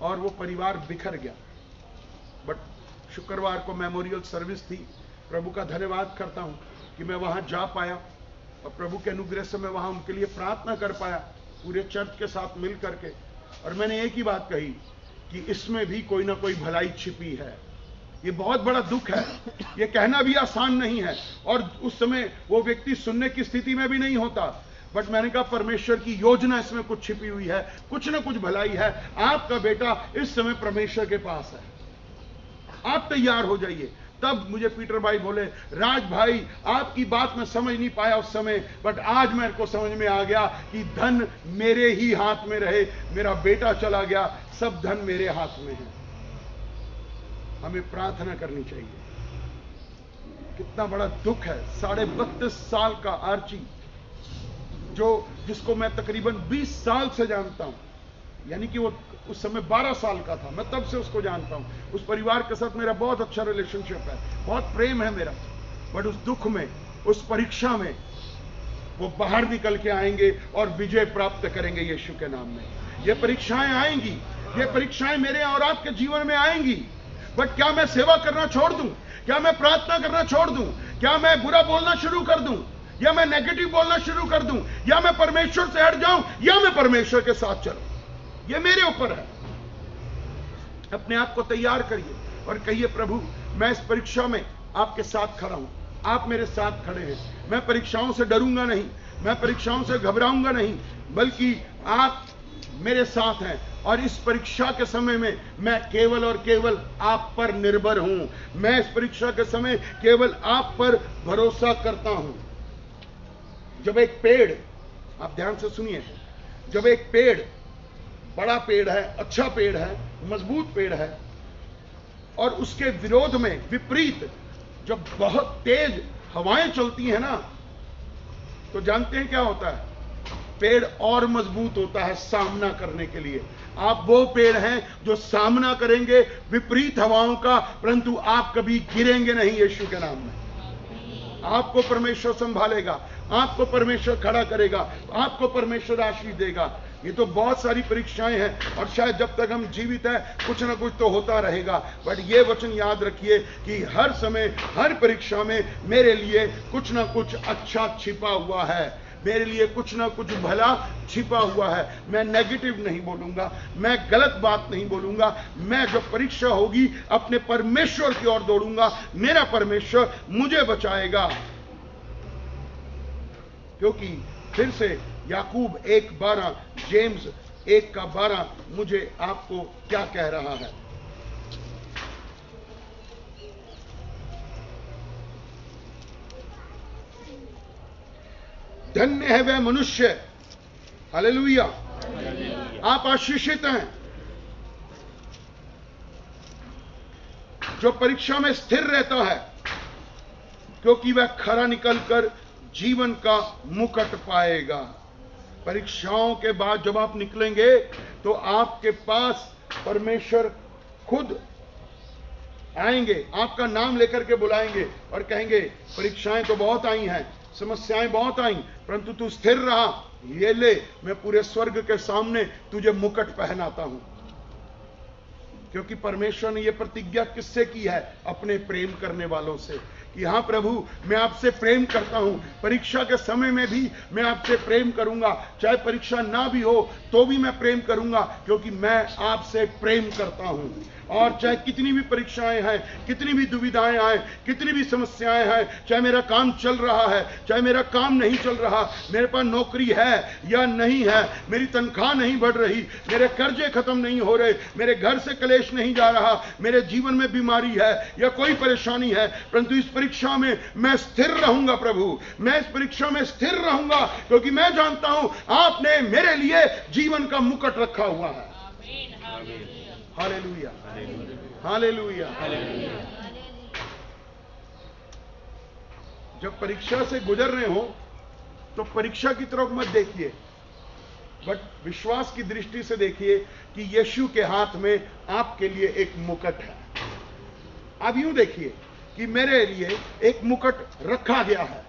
और वो परिवार बिखर गया। बट शुक्रवार को मेमोरियल सर्विस थी। प्रभु का धन्यवाद करता हूं कि मैं वहां जा पाया और प्रभु के अनुग्रह से मैं वहां उनके लिए प्रार्थना कर पाया, पूरे चर्च के साथ मिल करके। और मैंने एक ही बात कही कि इसमें भी कोई ना कोई भलाई छिपी है। ये बहुत बड़ा दुख है, ये कहना भी आसान नहीं है, और उस समय वो व्यक्ति सुनने की स्थिति में भी नहीं होता। बट मैंने कहा, परमेश्वर की योजना इसमें कुछ छिपी हुई है, कुछ ना कुछ भलाई है। आपका बेटा इस समय परमेश्वर के पास है। आप तैयार हो जाइए। तब मुझे पीटर भाई बोले, राज भाई आपकी बात मैं समझ नहीं पाया उस समय, बट आज मेरे को समझ में आ गया कि धन मेरे ही हाथ में रहे। मेरा बेटा चला गया, सब धन मेरे हाथ में है। हमें प्रार्थना करनी चाहिए। कितना बड़ा दुख है। 32.5 साल का आर्ची, जिसको मैं तकरीबन 20 साल से जानता हूं, यानी कि वो उस समय 12 साल का था, मैं तब से उसको जानता हूं। उस परिवार के साथ मेरा बहुत अच्छा रिलेशनशिप है, बहुत प्रेम है मेरा। बट उस दुख में, उस परीक्षा में वो बाहर निकल के आएंगे और विजय प्राप्त करेंगे यीशु के नाम में। ये परीक्षाएं आएंगी, ये परीक्षाएं मेरे और आपके जीवन में आएंगी। बट क्या मैं सेवा करना छोड़ दूं? क्या मैं प्रार्थना करना छोड़ दूं? क्या मैं बुरा बोलना शुरू कर दूं? या मैं नेगेटिव बोलना शुरू कर दूं? या मैं परमेश्वर से हट जाऊं? या मैं परमेश्वर के साथ चलूं? ये मेरे ऊपर है। अपने आप को तैयार करिए और कहिए, प्रभु मैं इस परीक्षा में आपके साथ खड़ा हूं, आप मेरे साथ खड़े हैं। मैं परीक्षाओं से डरूंगा नहीं, मैं परीक्षाओं से घबराऊंगा नहीं, बल्कि आप मेरे साथ हैं। और इस परीक्षा के समय में मैं केवल और केवल आप पर निर्भर हूं। मैं इस परीक्षा के समय केवल आप पर भरोसा करता हूं। जब एक पेड़, आप ध्यान से सुनिए, जब एक पेड़, बड़ा पेड़ है, अच्छा पेड़ है, मजबूत पेड़ है, और उसके विरोध में, विपरीत, जब बहुत तेज हवाएं चलती हैं ना, तो जानते हैं क्या होता है? पेड़ और मजबूत होता है सामना करने के लिए। आप वो पेड़ हैं जो सामना करेंगे विपरीत हवाओं का, परंतु आप कभी गिरेंगे नहीं यीशु के नाम में। आपको परमेश्वर संभालेगा, आपको परमेश्वर खड़ा करेगा, आपको परमेश्वर आशीष देगा। ये तो बहुत सारी परीक्षाएं हैं और शायद जब तक हम जीवित हैं कुछ ना कुछ तो होता रहेगा। बट ये वचन याद रखिए कि हर समय, हर परीक्षा में मेरे लिए कुछ ना कुछ अच्छा छिपा हुआ है, मेरे लिए कुछ ना कुछ भला छिपा हुआ है। मैं नेगेटिव नहीं बोलूंगा, मैं गलत बात नहीं बोलूंगा। मैं जब परीक्षा होगी अपने परमेश्वर की ओर दौड़ूंगा। मेरा परमेश्वर मुझे बचाएगा, क्योंकि फिर से याकूब 1:12, जेम्स 1:12 मुझे आपको क्या कह रहा है? धन्य है वह मनुष्य, हालेलुया, आप आशीषित हैं, जो परीक्षा में स्थिर रहता है, क्योंकि वह खरा निकलकर जीवन का मुकुट पाएगा। परीक्षाओं के बाद जब आप निकलेंगे तो आपके पास परमेश्वर खुद आएंगे, आपका नाम लेकर के बुलाएंगे और कहेंगे, परीक्षाएं तो बहुत आई हैं, समस्याएं बहुत आई, परंतु तू स्थिर रहा, ये ले, मैं पूरे स्वर्ग के सामने तुझे मुकुट पहनाता हूं। क्योंकि परमेश्वर ने यह प्रतिज्ञा किससे की है? अपने प्रेम करने वालों से, कि हाँ प्रभु मैं आपसे प्रेम करता हूं, परीक्षा के समय में भी मैं आपसे प्रेम करूंगा, चाहे परीक्षा ना भी हो तो भी मैं प्रेम करूंगा, क्योंकि मैं आपसे प्रेम करता हूं। और चाहे कितनी भी परीक्षाएं हैं, कितनी भी दुविधाएं आए, कितनी भी समस्याएं हैं, चाहे मेरा काम चल रहा है, चाहे मेरा काम नहीं चल रहा, मेरे पास नौकरी है या नहीं है, मेरी तनख्वाह नहीं बढ़ रही, मेरे कर्जे खत्म नहीं हो रहे, मेरे घर से कलेश नहीं जा रहा, मेरे जीवन में बीमारी है या कोई परेशानी है, परंतु इस परीक्षा में मैं स्थिर रहूंगा प्रभु, मैं इस परीक्षा में स्थिर रहूंगा, क्योंकि मैं जानता हूं आपने मेरे लिए जीवन का मुकुट रखा हुआ है। Hallelujah, hallelujah. जब परीक्षा से गुजर रहे हो तो परीक्षा की तरफ मत देखिए, बट विश्वास की दृष्टि से देखिए कि यीशु के हाथ में आपके लिए एक मुकुट है। अब यूं देखिए कि मेरे लिए एक मुकुट रखा गया है,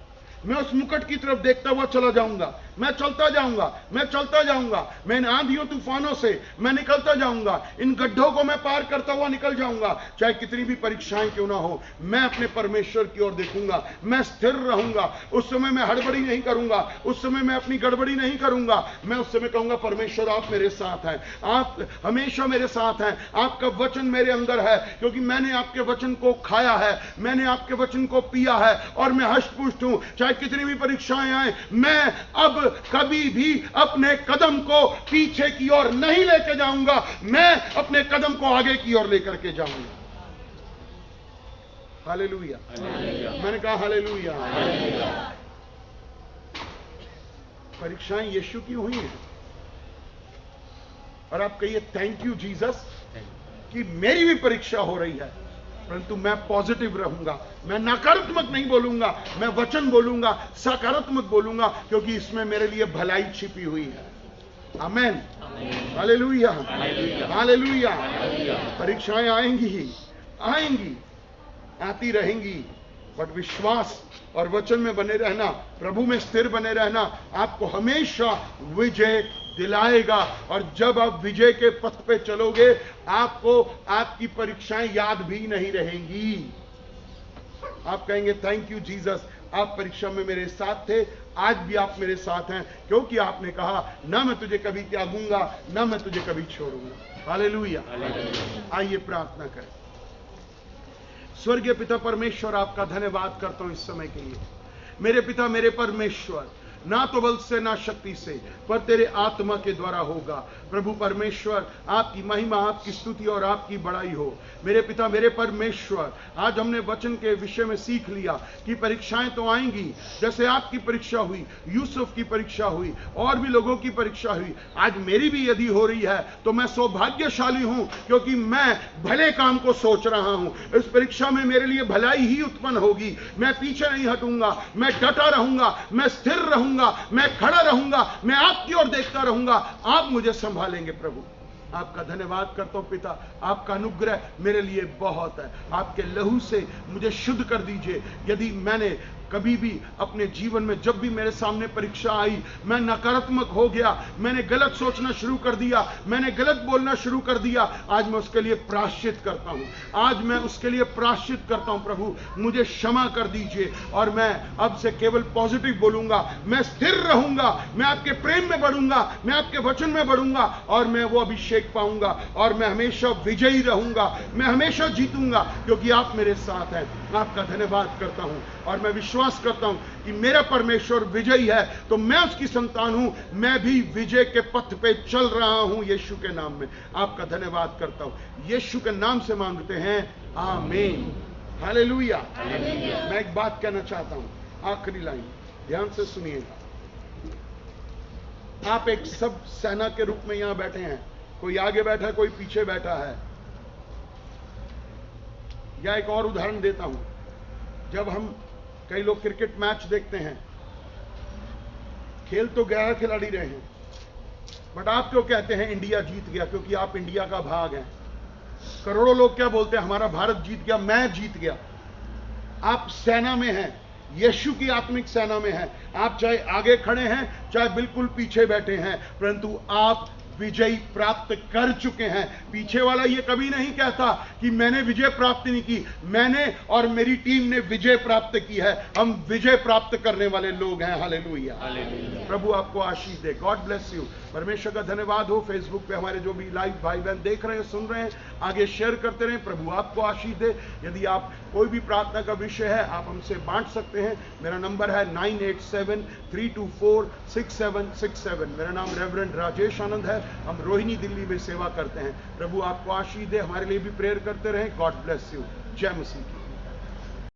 मैं उस मुकुट की तरफ देखता हुआ चला जाऊंगा, मैं चलता जाऊंगा, मैं चलता जाऊंगा, मैं इन आंधियों तूफानों से मैं निकलता जाऊंगा, इन गड्ढों को मैं पार करता हुआ निकल जाऊंगा, चाहे कितनी भी परीक्षाएं क्यों ना हो, मैं अपने परमेश्वर की ओर देखूंगा, मैं स्थिर रहूंगा। उस समय मैं हड़बड़ी नहीं करूंगा, उस समय मैं अपनी गड़बड़ी नहीं करूंगा, मैं उस समय कहूंगा परमेश्वर आप मेरे साथ हैं, आप हमेशा मेरे साथ हैं, आपका वचन मेरे अंदर है, क्योंकि मैंने आपके वचन को खाया है, मैंने आपके वचन को पिया है और मैं हष्ट-पुष्ट हूं। चाहे कितनी भी परीक्षाएं आए, मैं अब कभी भी अपने कदम को पीछे की ओर नहीं लेके जाऊंगा, मैं अपने कदम को आगे की ओर लेकर के जाऊंगा। हालेलुया। मैंने कहा हालेलुया। परीक्षाएं यीशु की हुई हैं और आप कहिए थैंक यू जीसस कि मेरी भी परीक्षा हो रही है, परंतु मैं पॉजिटिव रहूंगा, मैं नकारात्मक नहीं बोलूंगा, मैं वचन बोलूंगा, सकारात्मक बोलूंगा, क्योंकि इसमें मेरे लिए भलाई छिपी हुई है। आमेन, हालेलुया, हालेलुया। परीक्षाएं आएंगी ही आएंगी, आती रहेंगी, बट विश्वास और वचन में बने रहना, प्रभु में स्थिर बने रहना आपको हमेशा विजय दिलाएगा। और जब आप विजय के पथ पे चलोगे, आपको आपकी परीक्षाएं याद भी नहीं रहेंगी। आप कहेंगे थैंक यू जीसस, आप परीक्षा में मेरे साथ थे, आज भी आप मेरे साथ हैं, क्योंकि आपने कहा ना मैं तुझे कभी त्यागूंगा, ना मैं तुझे कभी छोड़ूंगा। हालेलुया। आइए प्रार्थना करें। स्वर्गीय पिता परमेश्वर, आपका धन्यवाद करता हूं इस समय के लिए। मेरे पिता, मेरे परमेश्वर, ना तो बल से ना शक्ति से, पर तेरे आत्मा के द्वारा होगा। प्रभु परमेश्वर, आपकी महिमा, आपकी स्तुति और आपकी बड़ाई हो। मेरे पिता, मेरे परमेश्वर, आज हमने वचन के विषय में सीख लिया कि परीक्षाएं तो आएंगी, जैसे आपकी परीक्षा हुई, यूसुफ की परीक्षा हुई, और भी लोगों की परीक्षा हुई। आज मेरी भी यदि हो रही है तो मैं सौभाग्यशाली हूं, क्योंकि मैं भले काम को सोच रहा हूं। इस परीक्षा में मेरे लिए भलाई ही उत्पन्न होगी। मैं पीछे नहीं हटूंगा, मैं डटा रहूंगा, मैं स्थिर रहूंगा, मैं खड़ा रहूंगा, मैं आपकी ओर देखता रहूंगा। आप मुझे संभालेंगे। प्रभु, आपका धन्यवाद करता हूं पिता, आपका अनुग्रह मेरे लिए बहुत है। आपके लहू से मुझे शुद्ध कर दीजिए। यदि मैंने कभी भी अपने जीवन में, जब भी मेरे सामने परीक्षा आई, मैं नकारात्मक हो गया, मैंने गलत सोचना शुरू कर दिया, मैंने गलत बोलना शुरू कर दिया, आज मैं उसके लिए प्रायश्चित करता हूं। आज मैं उसके लिए प्रायश्चित करता हूं। प्रभु, मुझे क्षमा कर दीजिए और मैं अब से केवल पॉजिटिव बोलूंगा, मैं स्थिर रहूंगा, मैं आपके प्रेम में बढ़ूंगा, मैं आपके वचन में बढ़ूंगा और मैं वो अभिषेक पाऊंगा और मैं हमेशा विजयी रहूंगा, मैं हमेशा जीतूंगा, क्योंकि आप मेरे साथ हैं। आपका धन्यवाद करता हूं और मैं विश्वास करता हूं कि मेरा परमेश्वर विजयी है, तो मैं उसकी संतान हूं, मैं भी विजय के पथ पे चल रहा हूं। यीशु के नाम में आपका धन्यवाद करता हूं। यीशु के नाम से मांगते हैं, आमीन, हालेलुया। मैं एक बात कहना चाहता हूं, आखिरी लाइन ध्यान से सुनिएगा। आप एक सब सेना के रूप में यहां बैठे हैं, कोई आगे बैठा है, कोई पीछे बैठा है। या एक और उदाहरण देता हूं, जब हम कई लोग क्रिकेट मैच देखते हैं, खेल तो 11 खिलाड़ी रहे हैं, बट आप क्यों कहते हैं इंडिया जीत गया? क्योंकि आप इंडिया का भाग हैं। करोड़ों लोग क्या बोलते हैं? हमारा भारत जीत गया, मैं जीत गया। आप सेना में हैं, यीशु की आत्मिक सेना में हैं। आप चाहे आगे खड़े हैं, चाहे बिल्कुल पीछे बैठे हैं, परंतु आप विजय प्राप्त कर चुके हैं। पीछे वाला ये कभी नहीं कहता कि मैंने विजय प्राप्त नहीं की, मैंने और मेरी टीम ने विजय प्राप्त की है। हम विजय प्राप्त करने वाले लोग हैं। हालेलुया। प्रभु आपको आशीष दे। God bless you. परमेश्वर का धन्यवाद हो। फेसबुक पे हमारे जो भी लाइव भाई बहन देख रहे हैं, सुन रहे हैं, आगे शेयर करते रहें। प्रभु आपको आशीष दे। यदि आप कोई भी प्रार्थना का विषय है, आप हमसे बांट सकते हैं। मेरा नंबर है 9873246767। मेरा नाम रेवरेंड राजेश आनंद है। हम रोहिणी दिल्ली में सेवा करते हैं। प्रभु आपको आशीष दे। हमारे लिए भी प्रेयर करते रहें। God bless you. जय मसीह।